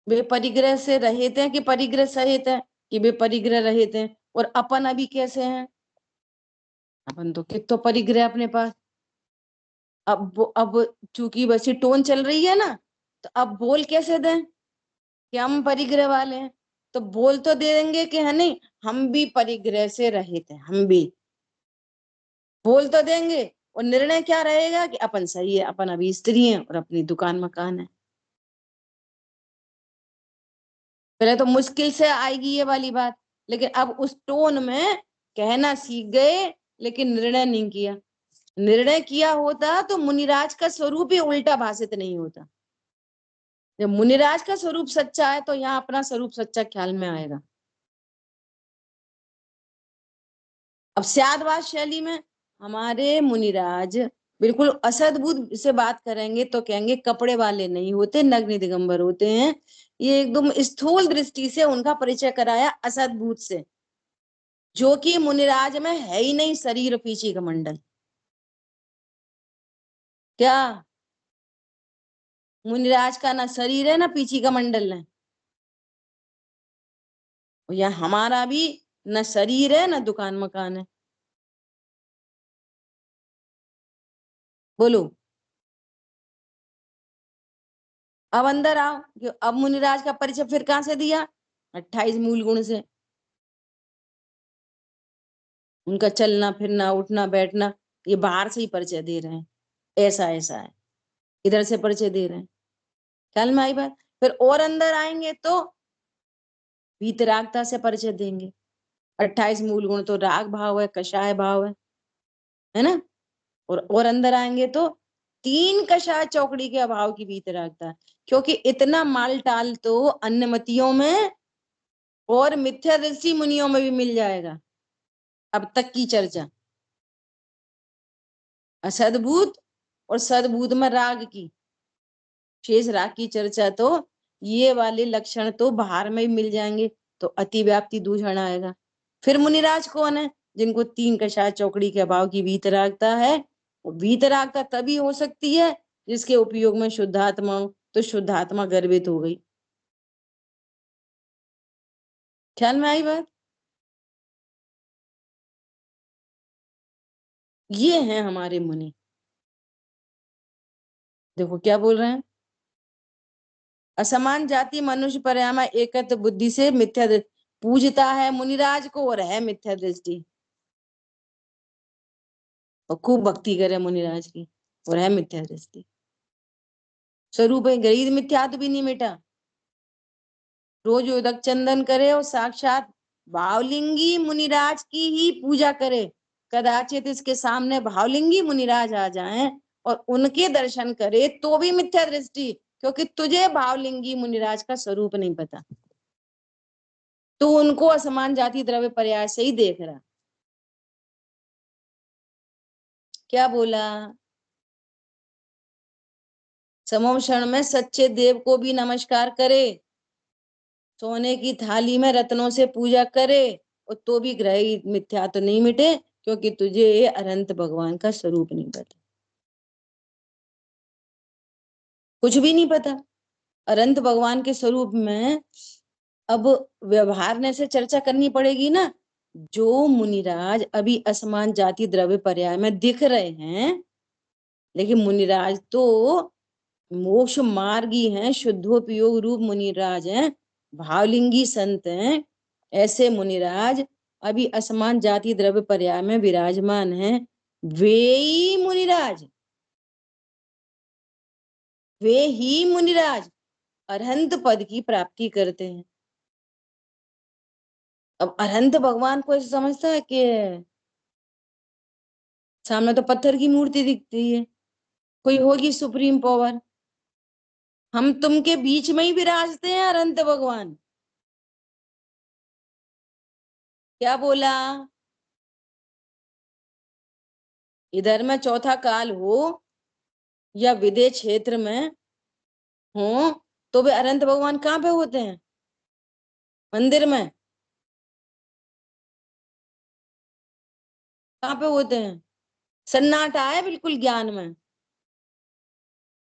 वे परिग्रह से रहित हैं कि परिग्रह सहित है? कि वे परिग्रह रहित हैं। और अपन अभी कैसे हैं? अपन तो कितो परिग्रह अपने पास। अब चूंकि वैसी टोन चल रही है ना, तो अब बोल कैसे दें कि हम परिग्रह वाले हैं? तो बोल तो दे देंगे कि है नहीं, हम भी परिग्रह से रहित हैं, हम भी बोल तो देंगे। और निर्णय क्या रहेगा कि अपन सही है, अपन अभी स्त्री हैं और अपनी दुकान मकान है। पहले तो मुश्किल से आएगी ये वाली बात, लेकिन अब उस टोन में कहना सीख गए लेकिन निर्णय नहीं किया। निर्णय किया होता तो मुनिराज का स्वरूप ही उल्टा भाषित नहीं होता। जब मुनिराज का स्वरूप सच्चा है तो यहाँ अपना स्वरूप सच्चा ख्याल में आएगा। अब स्यादवाद शैली में हमारे मुनिराज बिल्कुल असद्भुत से बात करेंगे तो कहेंगे कपड़े वाले नहीं होते, नग्न दिगंबर होते हैं। ये एकदम स्थूल दृष्टि से उनका परिचय कराया असद्भुत से, जो कि मुनिराज में है ही नहीं शरीर पीछे का मंडल। क्या मुनिराज का ना शरीर है ना पीछे का मंडल है। या हमारा भी न शरीर है ना दुकान मकान है। बोलो। अब अंदर आओ। अब मुनिराज का परिचय फिर कहां से दिया? 28 मूल गुण से। उनका चलना फिरना उठना बैठना ये बाहर से ही परिचय दे रहे हैं, ऐसा ऐसा है, इधर से परिचय दे रहे हैं। ख्याल में आई बात? फिर और अंदर आएंगे तो वीतरागता से परिचय देंगे। 28 मूल गुण तो राग भाव है, कषाय भाव है ना। और अंदर आएंगे तो 3 कषाय चौकड़ी के अभाव की वीतरागता है। क्योंकि इतना माल टाल तो अन्य मतियों में और मिथ्या दृष्टि मुनियों में भी मिल जाएगा। अब तक की चर्चा असद्भुत और सद्भुत में राग की, शेष राग की चर्चा तो ये वाले लक्षण तो बाहर में भी मिल जाएंगे, तो अतिव्याप्ति दूषण आएगा। फिर मुनिराज कौन है? जिनको 3 कषाय चौकड़ी के अभाव की वीतरागता है। वीतरागता तभी हो सकती है जिसके उपयोग में शुद्धात्मा हो, तो शुद्धात्मा गर्भित हो गई। ख्याल में आई बात? ये हैं हमारे मुनि। देखो क्या बोल रहे हैं, असमान जाति मनुष्य पर्यामा एकत्र बुद्धि से मिथ्या पूजता है मुनिराज को और है मिथ्या दृष्टि, और खूब भक्ति करे मुनिराज की और है मिथ्या दृष्टि। स्वरूप है गरीब मिथ्यात्व भी नहीं मिटा। रोज उदक चंदन करे और साक्षात भावलिंगी मुनिराज की ही पूजा करे। कदाचित इसके सामने भावलिंगी मुनिराज आ जाएं और उनके दर्शन करे तो भी मिथ्या दृष्टि, क्योंकि तुझे भावलिंगी मुनिराज का स्वरूप नहीं पता। तू उनको असमान जाति द्रव्य पर्याय से ही देख रहा। क्या बोला? समोक्षण में सच्चे देव को भी नमस्कार करे, सोने की थाली में रत्नों से पूजा करे, और तो भी ग्रह मिथ्या तो नहीं मिटे, क्योंकि तुझे अनंत भगवान का स्वरूप नहीं पता, कुछ भी नहीं पता अनंत भगवान के स्वरूप में। अब व्यवहार से चर्चा करनी पड़ेगी ना। जो मुनिराज अभी असमान जाति द्रव्य पर्याय में दिख रहे हैं, लेकिन मुनिराज तो मोक्ष मार्गी हैं, शुद्धोपयोग रूप मुनिराज हैं, भावलिंगी संत हैं। ऐसे मुनिराज अभी असमान जाति द्रव्य पर्याय में विराजमान हैं। वे ही मुनिराज अरहंत पद की प्राप्ति करते हैं। अब अरहंत भगवान को ऐसा समझता है कि सामने तो पत्थर की मूर्ति दिखती है, कोई होगी सुप्रीम पावर। हम तुम के बीच में ही विराजते हैं अरहंत भगवान। क्या बोला? इधर में चौथा काल हो या विदेश क्षेत्र में हो, तो वे अनंत भगवान कहाँ पे होते हैं? मंदिर में। कहाँ पे होते हैं? सन्नाटा है बिल्कुल ज्ञान में।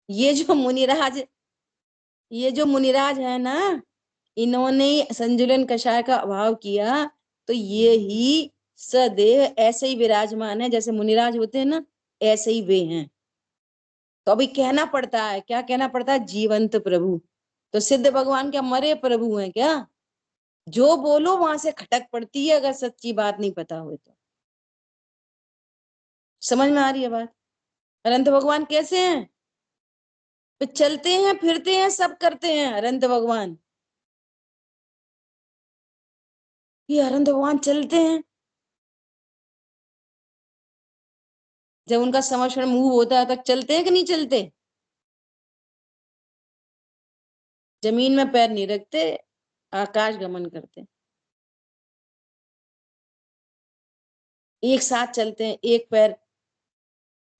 ये जो मुनिराज ये जो मुनिराज है ना, इन्होंने संजुलन कषाय का अभाव किया, तो ये ही सदैव ऐसे ही विराजमान है जैसे मुनिराज होते हैं ना, ऐसे ही वे हैं। तो अभी कहना पड़ता है, क्या कहना पड़ता है? जीवंत प्रभु। तो सिद्ध भगवान क्या मरे प्रभु हैं क्या? जो बोलो वहां से खटक पड़ती है, अगर सच्ची बात नहीं पता हो तो। समझ में आ रही है बात? अनंत भगवान कैसे हैं? वे चलते हैं फिरते हैं सब करते हैं अनंत भगवान। ये अनंत भगवान चलते हैं, जब उनका समर्षण मूव होता है तक चलते हैं कि नहीं चलते? जमीन में पैर नहीं रखते, आकाश गमन करते, एक साथ चलते हैं। एक पैर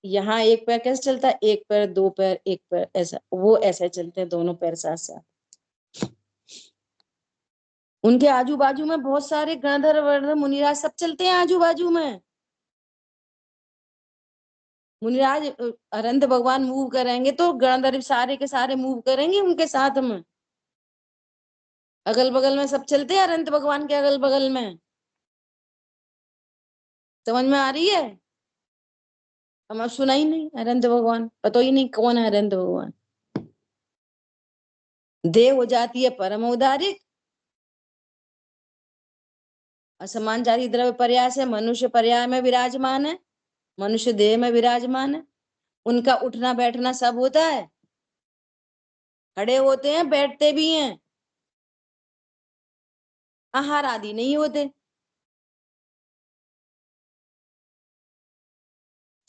यहाँ, एक पैर कैसे चलता है? एक पैर, दो पैर, एक पैर, ऐसा वो ऐसे चलते हैं, दोनों पैर साथ साथ। उनके आजू बाजू में बहुत सारे गणधर वर्धर मुनिराज सब चलते हैं आजू बाजू में। मुनिराज अरंत भगवान मूव करेंगे तो गणधर सारे के सारे मूव करेंगे उनके साथ में। अगल बगल में सब चलते हैं अरंत भगवान के अगल बगल में। समझ में आ रही है? हमें सुना ही नहीं अरंत भगवान, पता ही नहीं कौन है अरंत भगवान। देह हो जाती है परम उदारिक, असमान जाति द्रव्य पर्याय से मनुष्य पर्याय में विराजमान है, मनुष्य देह में विराजमान है। उनका उठना बैठना सब होता है, खड़े होते हैं, बैठते भी हैं, आहार आदि नहीं होते।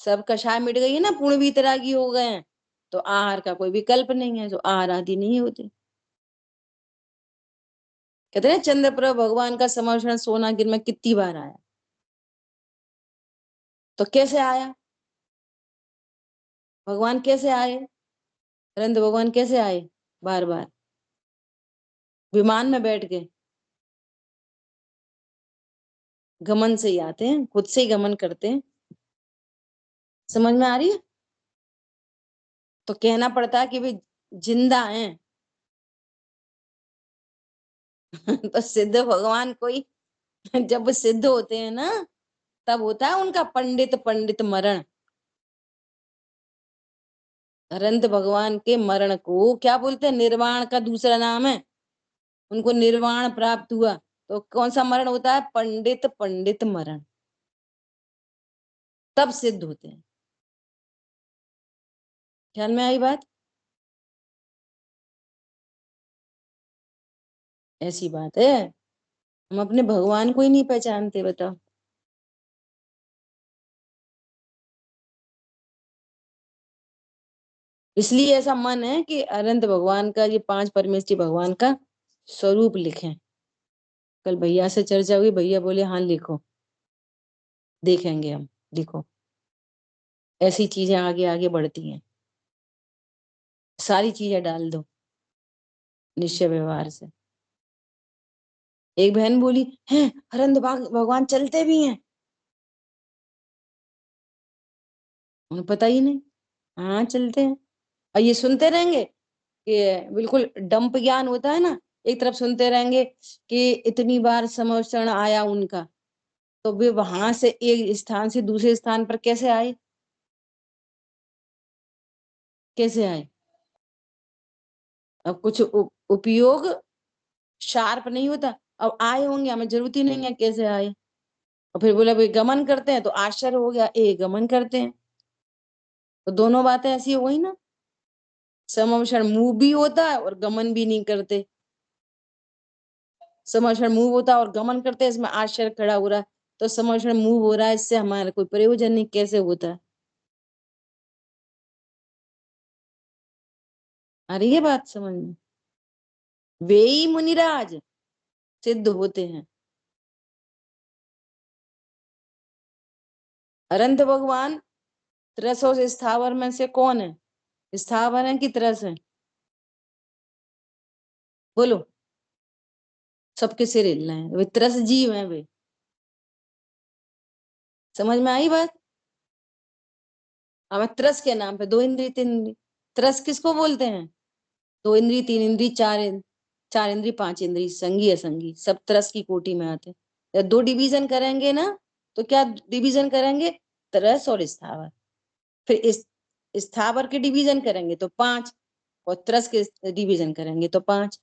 सब कषाय मिट गई है ना, पूर्ण वीतरागी हो गए हैं, तो आहार का कोई विकल्प नहीं है, तो आहार आदि नहीं होते। कहते हैं चंद्रप्रभ भगवान का समर्षण सोनागिर में कितनी बार आया, तो कैसे आया? भगवान कैसे आए? अरविंद भगवान कैसे आए? बार बार विमान में बैठ के, गमन से ही आते हैं, खुद से ही गमन करते हैं। समझ में आ रही है? तो कहना पड़ता है कि भाई जिंदा हैं। तो सिद्ध भगवान कोई जब सिद्ध होते हैं ना, तब होता है उनका पंडित पंडित मरण। अरंत भगवान के मरण को क्या बोलते हैं? निर्वाण का दूसरा नाम है। उनको निर्वाण प्राप्त हुआ तो कौन सा मरण होता है? पंडित पंडित मरण, तब सिद्ध होते हैं। ख्याल में आई बात? ऐसी बात है, हम अपने भगवान को ही नहीं पहचानते, बताओ। इसलिए ऐसा मन है कि अनंत भगवान का, ये पांच परमेष्ठी भगवान का स्वरूप लिखें। कल भैया से चर्चा हुई, भैया बोले हाँ लिखो, देखेंगे हम, लिखो। ऐसी चीजें आगे आगे बढ़ती हैं, सारी चीजें डाल दो निश्चय व्यवहार से। एक बहन बोली है अरंत भगवान चलते भी हैं, उन्हें पता ही नहीं। हाँ चलते हैं, और ये सुनते रहेंगे कि बिल्कुल डंप ज्ञान होता है ना, एक तरफ सुनते रहेंगे कि इतनी बार समर्षण आया उनका, तो वे वहां से एक स्थान से दूसरे स्थान पर कैसे आए? कैसे आए? अब कुछ उपयोग शार्प नहीं होता, अब आए होंगे, हमें जरूरत ही नहीं है कैसे आए। और फिर बोला भाई गमन करते हैं, तो आश्चर्य हो गया, गमन करते हैं, तो दोनों बातें ऐसी हो गई ना। समर्षण मूव भी होता है और गमन भी नहीं करते, समर्षण मूव होता है और गमन करते हैं, इसमें आश्चर्य खड़ा हो रहा है। तो समर्षण मूव हो रहा है, इससे हमारा कोई प्रयोजन नहीं, कैसे होता है? आ रही है बात समझ में? वे ही मुनिराज सिद्ध होते हैं। अनंत भगवान त्रसों से, स्थावर में से कौन है? स्थावर है कि त्रस है? बोलो, सबके सिर हिल रहे हैं, वे त्रस जीव है वे। समझ में आई बात? हमें त्रस के नाम पे दो इंद्री तीन इंद्री, त्रस किसको बोलते हैं? दो इंद्री तीन इंद्री चार इंद्री पांच इंद्री, संगी असंगी, सब त्रस की कोटि में आते हैं। जब दो डिवीजन करेंगे ना, तो क्या डिवीजन करेंगे? त्रस और स्थावर। फिर इस स्थावर के डिवीजन करेंगे तो पांच, और त्रस के डिवीजन करेंगे तो पांच।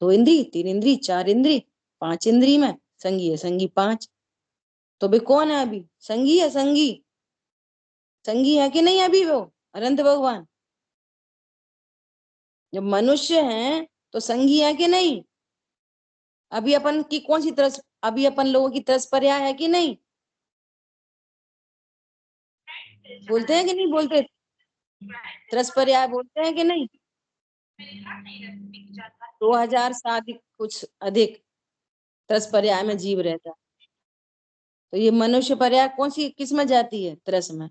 दो इंद्री तीन इंद्री चार इंद्री पांच इंद्री में संगी असंगी पांच। तो भी कौन है अभी? संगी है, संगी संगी है कि नहीं अभी वो अनंत भगवान? जब मनुष्य हैं तो संगी है कि नहीं? अभी अपन की कौन सी तरस, अभी अपन लोगों की तरस पर्याय है कि नहीं? बोलते हैं कि नहीं बोलते? त्रस पर्याय बोलते हैं कि नहीं? 2000 से अधिक, कुछ अधिक त्रस पर्याय में जीव रहता है। तो ये मनुष्य पर्याय कौन सी किस में जाती है? त्रस में।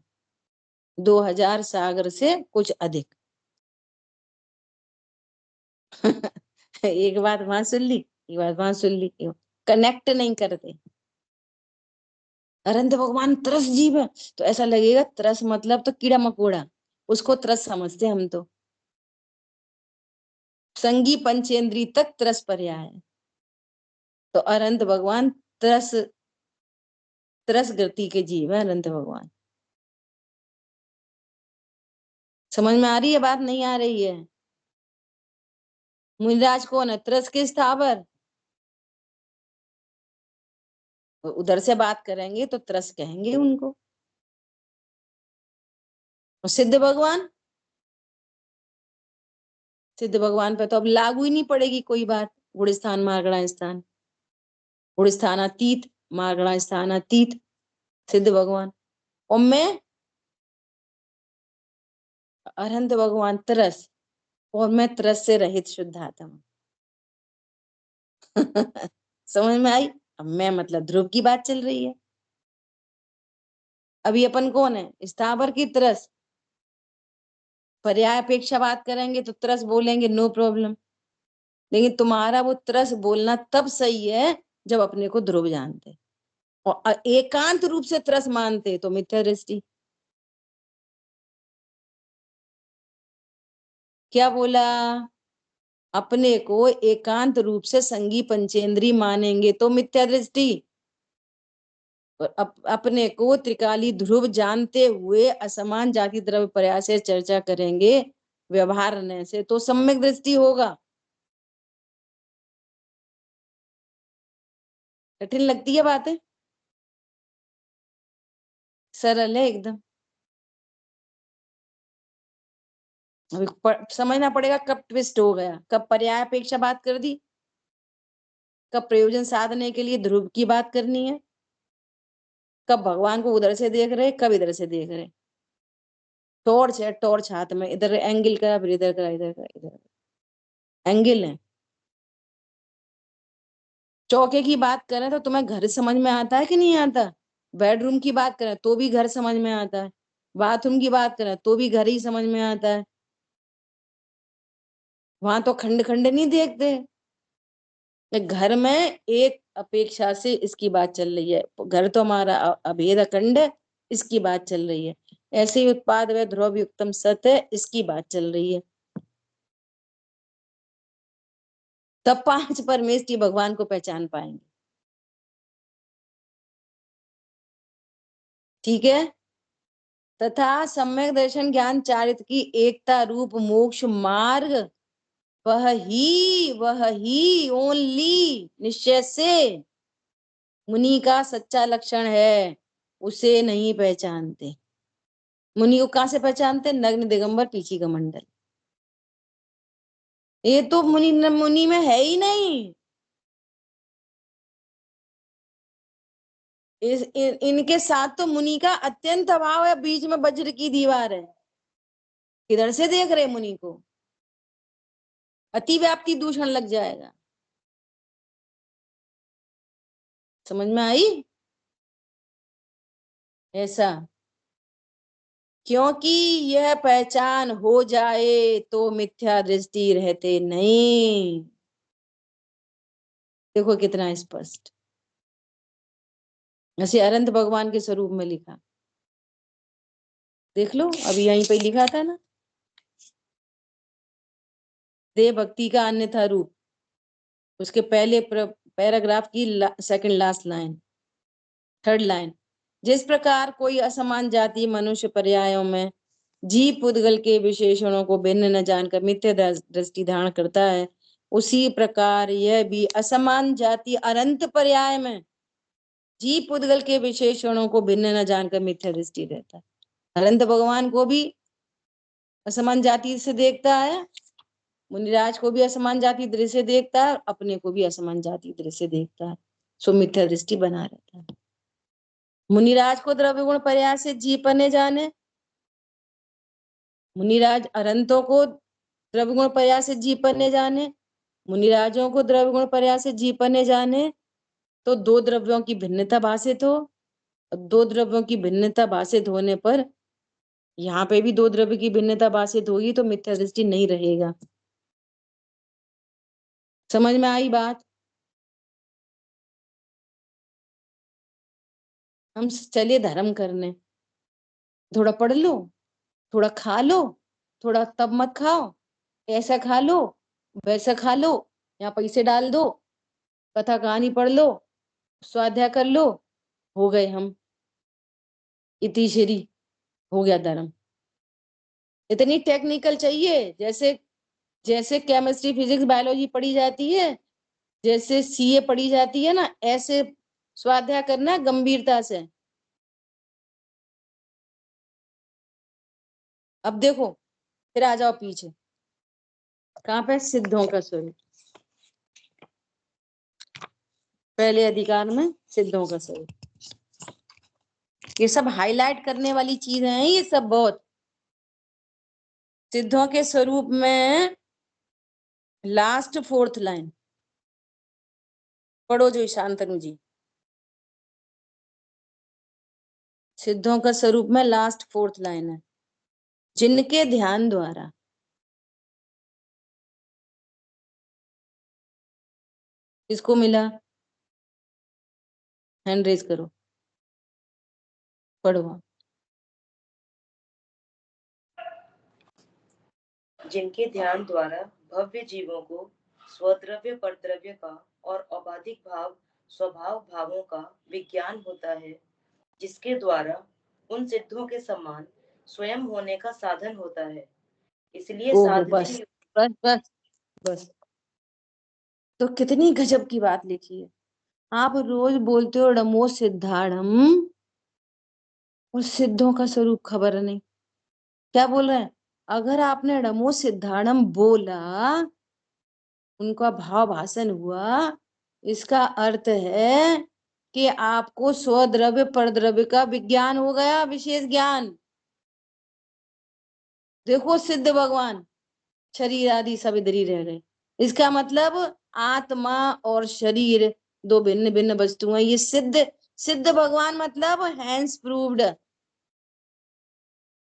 2000 सागर से कुछ अधिक। एक बात वहां सुन ली, एक बात वहां सुन ली, कनेक्ट नहीं करते। अरंत भगवान त्रस जीव है तो ऐसा लगेगा त्रस मतलब तो कीड़ा मकोड़ा, उसको त्रस समझते हम तो। संगी पंचेंद्री तक त्रस पर्याय है। तो अनंत भगवान त्रस त्रस गति के जीव है अनंत भगवान। समझ में आ रही है बात? नहीं आ रही है? मुनिराज कौन है? त्रस के स्थावर। उधर से बात करेंगे तो त्रस कहेंगे उनको। और सिद्ध भगवान, सिद्ध भगवान पे तो अब लागू ही नहीं पड़ेगी कोई बात। गुण स्थान मार्गणा स्थान, गुण स्थानातीत मार्गणा स्थानातीत सिद्ध भगवान। और मैं अरहंत भगवान तरस, और मैं तरस से रहित शुद्ध आत्मा। समझ में आई? अब मैं मतलब ध्रुव की बात चल रही है। अभी अपन कौन है? स्थावर की तरस। पर्याय अपेक्षा बात करेंगे तो तरस बोलेंगे, नो प्रॉब्लम। लेकिन तुम्हारा वो तरस बोलना तब सही है जब अपने को ध्रुव जानते और एकांत रूप से तरस मानते तो मिथ्या दृष्टि। क्या बोला? अपने को एकांत रूप से संगी पंचेंद्री मानेंगे तो मिथ्या दृष्टि, और अपने को त्रिकाली ध्रुव जानते हुए असमान जाति द्रव्य पर्याय से चर्चा करेंगे व्यवहार से तो सम्यक दृष्टि होगा। कठिन लगती है बातें? सरल है एकदम। अभी समझना पड़ेगा कब ट्विस्ट हो गया, कब पर्याय अपेक्षा बात कर दी, कब प्रयोजन साधने के लिए ध्रुव की बात करनी है, कब भगवान को उधर से देख रहे, कब इधर से देख रहे। टॉर्च है, टॉर्च हाथ में, इधर एंगल का, फिर इधर का, इधर का, इधर एंगल है। चौके की बात करें तो तुम्हें घर समझ में आता है कि नहीं आता? बेडरूम की बात करें तो भी घर समझ में आता है, बाथरूम की बात करें तो भी घर ही समझ में आता है। वहां तो खंड खंड नहीं देखते। घर में एक अपेक्षा से इसकी बात चल रही है, घर तो हमारा अभेद अखंड है, इसकी बात चल रही है। ऐसे ही उत्पाद व ध्रुव युक्तम सत है, इसकी बात चल रही है। तब 5 परमेष्टि भगवान को पहचान पाएंगे। ठीक है। तथा सम्यक दर्शन ज्ञान चारित्र की एकता रूप मोक्ष मार्ग, वह ही ओनली निश्चय से मुनि का सच्चा लक्षण है, उसे नहीं पहचानते। मुनि को कहां से पहचानते? नग्न दिगंबर पीछी का मंडल। ये तो मुनि में है ही नहीं। इनके साथ तो मुनि का अत्यंत अभाव है, बीच में वज्र की दीवार है। किधर से देख रहे मुनि को? अति व्याप्ति दूषण लग जाएगा। समझ में आई? ऐसा क्योंकि यह पहचान हो जाए तो मिथ्या दृष्टि रहते नहीं। देखो कितना स्पष्ट, ऐसे अनंत भगवान के स्वरूप में लिखा। देख लो, अभी यहीं पे लिखा था ना, देव भक्ति का अन्यथा रूप, उसके पहले पैराग्राफ की second last line, third line. जिस प्रकार कोई असमान जाति मनुष्य पर्यायों में जीव पुद्गल के विशेषणों को भिन्न न जानकर मिथ्या दृष्टि धारण करता है, उसी प्रकार यह भी असमान जाति अनंत पर्याय में जीव पुद्गल के विशेषणों को भिन्न न जानकर मिथ्या दृष्टि रहता है। अनंत भगवान को भी असमान जाति से देखता है, मुनिराज को भी असमान जाति दृश्य से देखता है, अपने को भी असमान जाति दृश्य से देखता है, सो मिथ्या दृष्टि बना रहता है। मुनिराज को द्रव्य गुण पर्याय से जीव पने जाने, मुनिराज अरंतों को द्रव्य गुण पर्याय से जीव पन्ने जाने, मुनिराजों को द्रव्य गुण पर्याय से जीव पन्ने जाने, तो दो द्रव्यों की भिन्नता भाषित हो, दो द्रव्यों की भिन्नता भाषित होने पर यहाँ पे भी दो द्रव्य की भिन्नता भाषित होगी तो मिथ्या दृष्टि नहीं रहेगा। समझ में आई बात? हम चलिए धर्म करने, थोड़ा पढ़ लो, थोड़ा खा लो, थोड़ा तब मत खाओ, ऐसा खा लो वैसा खा लो, यहाँ पैसे डाल दो, कथा कहानी पढ़ लो, स्वाध्याय कर लो, हो गए हम इति श्री, हो गया धर्म। इतनी टेक्निकल चाहिए, जैसे जैसे केमिस्ट्री फिजिक्स बायोलॉजी पढ़ी जाती है, जैसे सीए पढ़ी जाती है ना, ऐसे स्वाध्याय करना गंभीरता से। अब देखो, फिर आ जाओ पीछे, कहाँ पे? सिद्धों का स्वरूप। पहले अधिकार में सिद्धों का स्वरूप, ये सब हाईलाइट करने वाली चीजें हैं, ये सब बहुत। सिद्धों के स्वरूप में लास्ट फोर्थ लाइन पढ़ो जो शांतनु जी। सिद्धों का स्वरूप में लास्ट फोर्थ लाइन है, जिनके ध्यान द्वारा, किसको मिला? हैंड रेज करो, पढ़ो। जिनके ध्यान द्वारा भव्य जीवों को स्वद्रव्य परद्रव्य का और अबाधिक भाव स्वभाव भावों का विज्ञान होता है, जिसके द्वारा उन सिद्धों के समान स्वयं होने का साधन होता है। इसलिए ओहो, साधने बस बस बस बस, तो कितनी गजब की बात लिखी है। आप रोज बोलते हो डमो सिद्धाड़म, और सिद्धों का स्वरूप खबर नहीं। क्या बोल रहे हैं? अगर आपने डमो सिद्धाड़म बोला, उनका भाव भाषण हुआ, इसका अर्थ है कि आपको स्वद्रव्य परद्रव्य का विज्ञान हो गया, विशेष ज्ञान। देखो सिद्ध भगवान, शरीर आदि सब इधर ही रह गए। इसका मतलब आत्मा और शरीर दो भिन्न भिन्न वस्तु हैं। ये सिद्ध, सिद्ध भगवान मतलब हैंस प्रूव्ड।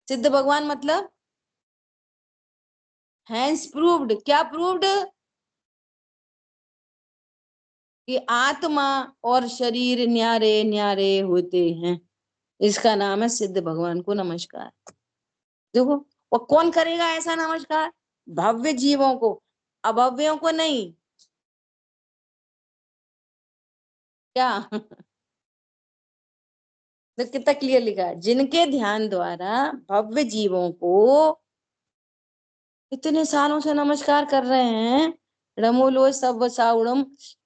सिद्ध भगवान मतलब हैंस प्रूव्ड। क्या प्रूव्ड? कि आत्मा और शरीर न्यारे न्यारे होते हैं। इसका नाम है सिद्ध भगवान को नमस्कार। देखो, और कौन करेगा ऐसा नमस्कार? भव्य जीवों को, अभव्यों को नहीं। क्या? तो कितना क्लियर लिखा है, जिनके ध्यान द्वारा भव्य जीवों को इतने सालों से नमस्कार कर रहे हैं। रमोलो सब साउड़म,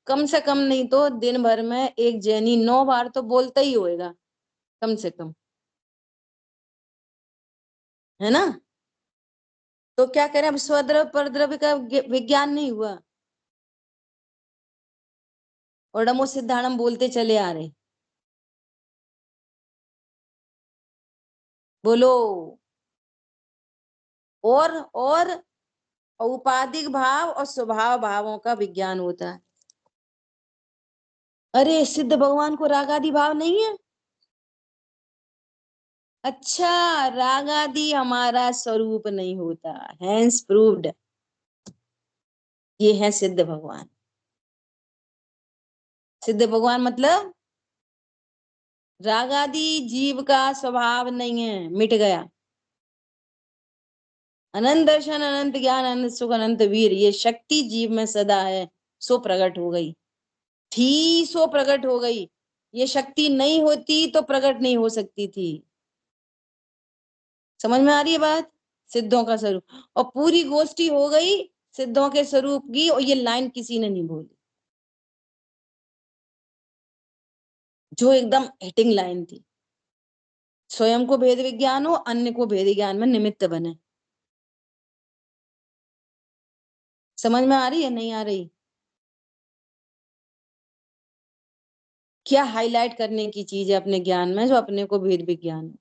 कम से कम नहीं तो दिन भर में एक जैनी 9 बार तो बोलता ही होएगा, कम से कम, है ना? तो क्या करें, अब स्वद्रव्य परद्रव्य का विज्ञान नहीं हुआ, और नमो सिद्धाणम बोलते चले आ रहे। बोलो। और औपाधिक भाव और स्वभाव भावों का विज्ञान होता है। अरे सिद्ध भगवान को राग आदि भाव नहीं है? अच्छा, राग आदि हमारा स्वरूप नहीं होता, हैंस प्रूव्ड। ये है सिद्ध भगवान। सिद्ध भगवान मतलब राग आदि जीव का स्वभाव नहीं है, मिट गया। अनंत दर्शन, अनंत ज्ञान, अनंत सुख, अनंत वीर, ये शक्ति जीव में सदा है, सो प्रकट हो गई थी, सो प्रकट हो गई। ये शक्ति नहीं होती तो प्रकट नहीं हो सकती थी। समझ में आ रही है बात? सिद्धों का स्वरूप, और पूरी गोष्ठी हो गई सिद्धों के स्वरूप की, और ये लाइन किसी ने नहीं बोली, जो एकदम हिटिंग लाइन थी। स्वयं को भेद विज्ञान हो, अन्य को भेद ज्ञान में निमित्त बने। समझ में आ रही है नहीं आ रही? क्या हाईलाइट करने की चीज है अपने ज्ञान में, जो अपने को भेद विज्ञान है।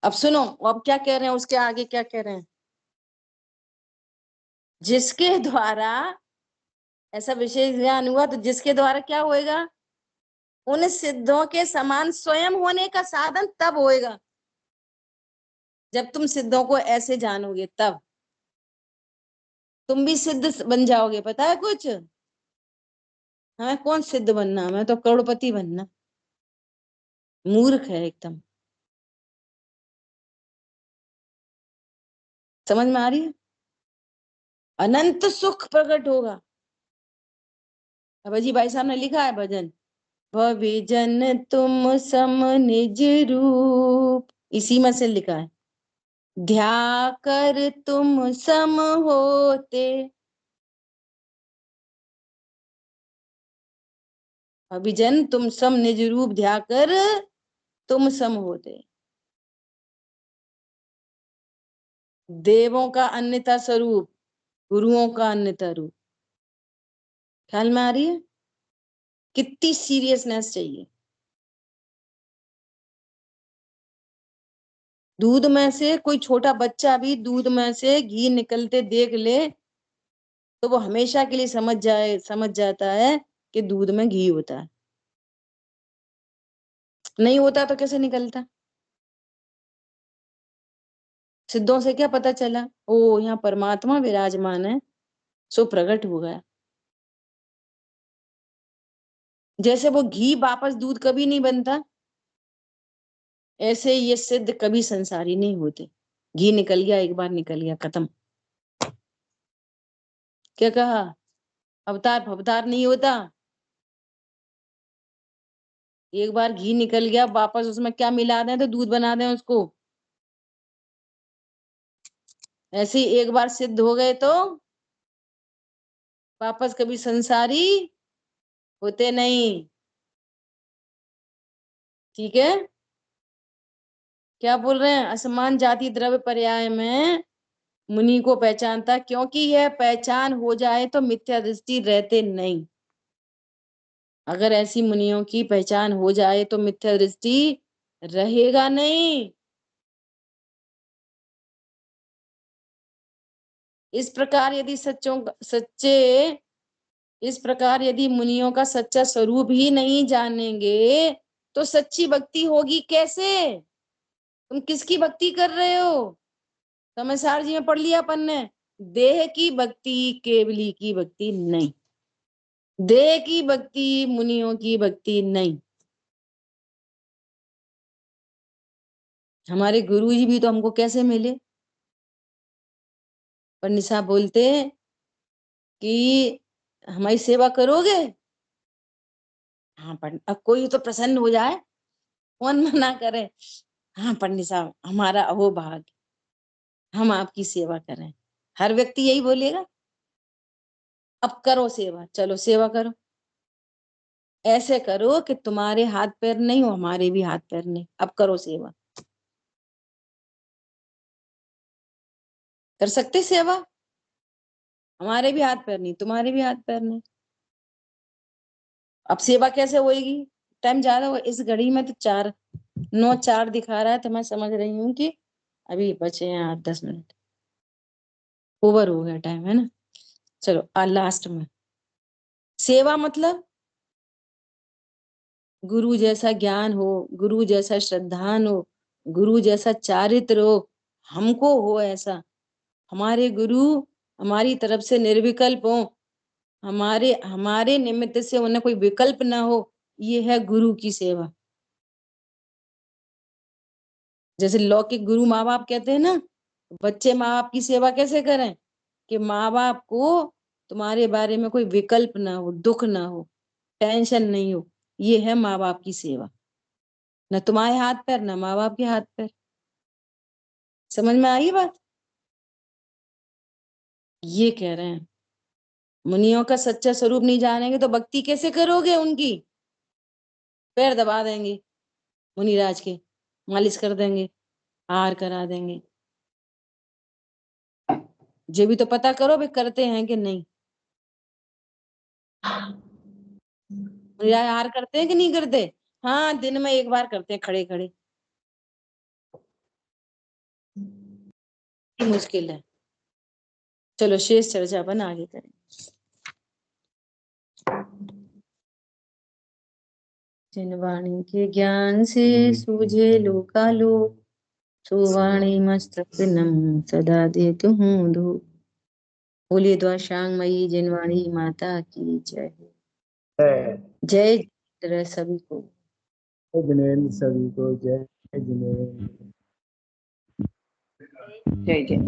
अब सुनो, अब क्या कह रहे हैं, उसके आगे क्या कह रहे हैं, जिसके द्वारा ऐसा विशेष ज्ञान हुआ, तो जिसके द्वारा क्या होएगा, उन सिद्धों के समान स्वयं होने का साधन तब होएगा जब तुम सिद्धों को ऐसे जानोगे, तब तुम भी सिद्ध बन जाओगे। पता है कुछ, हमें कौन सिद्ध बनना, हमें तो करोड़पति बनना। मूर्ख है एकदम। समझ में आ रही है? अनंत सुख प्रकट होगा। अभय भाई साहब ने लिखा है भजन, भविजन तुम सम निज रूप, इसी में से लिखा है, ध्या कर तुम सम होते। अभिजन तुम सम निज रूप, ध्या कर तुम सम होते। देवों का अन्यथा स्वरूप, गुरुओं का अन्यथा रूप। ख्याल में आ रही है? कितनी सीरियसनेस चाहिए। दूध में से कोई छोटा बच्चा भी दूध में से घी निकलते देख ले तो वो हमेशा के लिए समझ जाता है कि दूध में घी होता है। नहीं होता तो कैसे निकलता? सिद्धों से क्या पता चला, ओ यहाँ परमात्मा विराजमान है, सो प्रकट हो गया। जैसे वो घी वापस दूध कभी नहीं बनता, ऐसे ये सिद्ध कभी संसारी नहीं होते। घी निकल गया, एक बार निकल गया, खत्म। क्या कहा? अवतार भवतार नहीं होता। एक बार घी निकल गया, वापस उसमें क्या मिला दें तो दूध बना दें उसको। ऐसे ही एक बार सिद्ध हो गए तो वापस कभी संसारी होते नहीं। ठीक है? क्या बोल रहे हैं? असमान जाति द्रव्य पर्याय में मुनि को पहचानता, क्योंकि यह पहचान हो जाए तो मिथ्या दृष्टि रहते नहीं। अगर ऐसी मुनियों की पहचान हो जाए तो मिथ्या दृष्टि रहेगा नहीं। इस प्रकार यदि मुनियों का सच्चा स्वरूप ही नहीं जानेंगे तो सच्ची भक्ति होगी कैसे? तुम किसकी भक्ति कर रहे हो? समझदार जी में पढ़ लिया अपन ने, देह की भक्ति केवली की भक्ति नहीं, देह की भक्ति मुनियों की भक्ति नहीं। हमारे गुरु जी भी तो हमको कैसे मिले? पंडित साहब बोलते कि हमारी सेवा करोगे? हाँ पंडित, अब कोई तो प्रसन्न हो जाए, कौन मना करे। हाँ पंडित साहब, हमारा अहो भाग, हम आपकी सेवा करें। हर व्यक्ति यही बोलेगा। अब करो सेवा, चलो सेवा करो। ऐसे करो कि तुम्हारे हाथ पैर नहीं हो, हमारे भी हाथ पैर नहीं, अब करो सेवा। कर सकते सेवा? हमारे भी हाथ पैर नहीं, तुम्हारे भी हाथ पैर नहीं। अब सेवा कैसे होएगी? टाइम ज्यादा हो, इस घड़ी में तो 9:04 दिखा रहा है, तो मैं समझ रही हूँ कि अभी बचे हैं 8-10 मिनट, ओवर हो गया टाइम, है ना? चलो लास्ट में सेवा मतलब गुरु जैसा ज्ञान हो, गुरु जैसा श्रद्धान हो, गुरु जैसा चारित्र हो, हमको हो ऐसा। हमारे गुरु हमारी तरफ से निर्विकल्प हो, हमारे हमारे निमित्त से उन्हें कोई विकल्प ना हो, ये है गुरु की सेवा। जैसे लौकिक गुरु माँ बाप कहते हैं ना, बच्चे माँ बाप की सेवा कैसे करें? कि माँ बाप को तुम्हारे बारे में कोई विकल्प ना हो, दुख ना हो, टेंशन नहीं हो। ये है माँ बाप की सेवा। न तुम्हारे हाथ पैर, न माँ बाप के हाथ पैर। समझ में आई बात? ये कह रहे हैं मुनियों का सच्चा स्वरूप नहीं जानेंगे तो भक्ति कैसे करोगे उनकी? पैर दबा देंगे मुनिराज के, मालिश कर देंगे, हार करा देंगे। जो भी तो पता करो वे करते हैं कि नहीं। मुनिराज हार करते हैं कि नहीं करते? हाँ, दिन में एक बार करते हैं, खड़े खड़े। मुश्किल है। चलो शेष चर्चा अपन आगे करें। जिन वाणी के ज्ञान से सूझे लोकालोक, सो वाणी मस्तक नम सदा देतु हूँ धूप। बोलिए द्वाशांग मई जिनवाणी माता की जय। जय जिनेंद्र सभी को। जिनेंद्र सभी को जय जिनेंद्र। जय जय।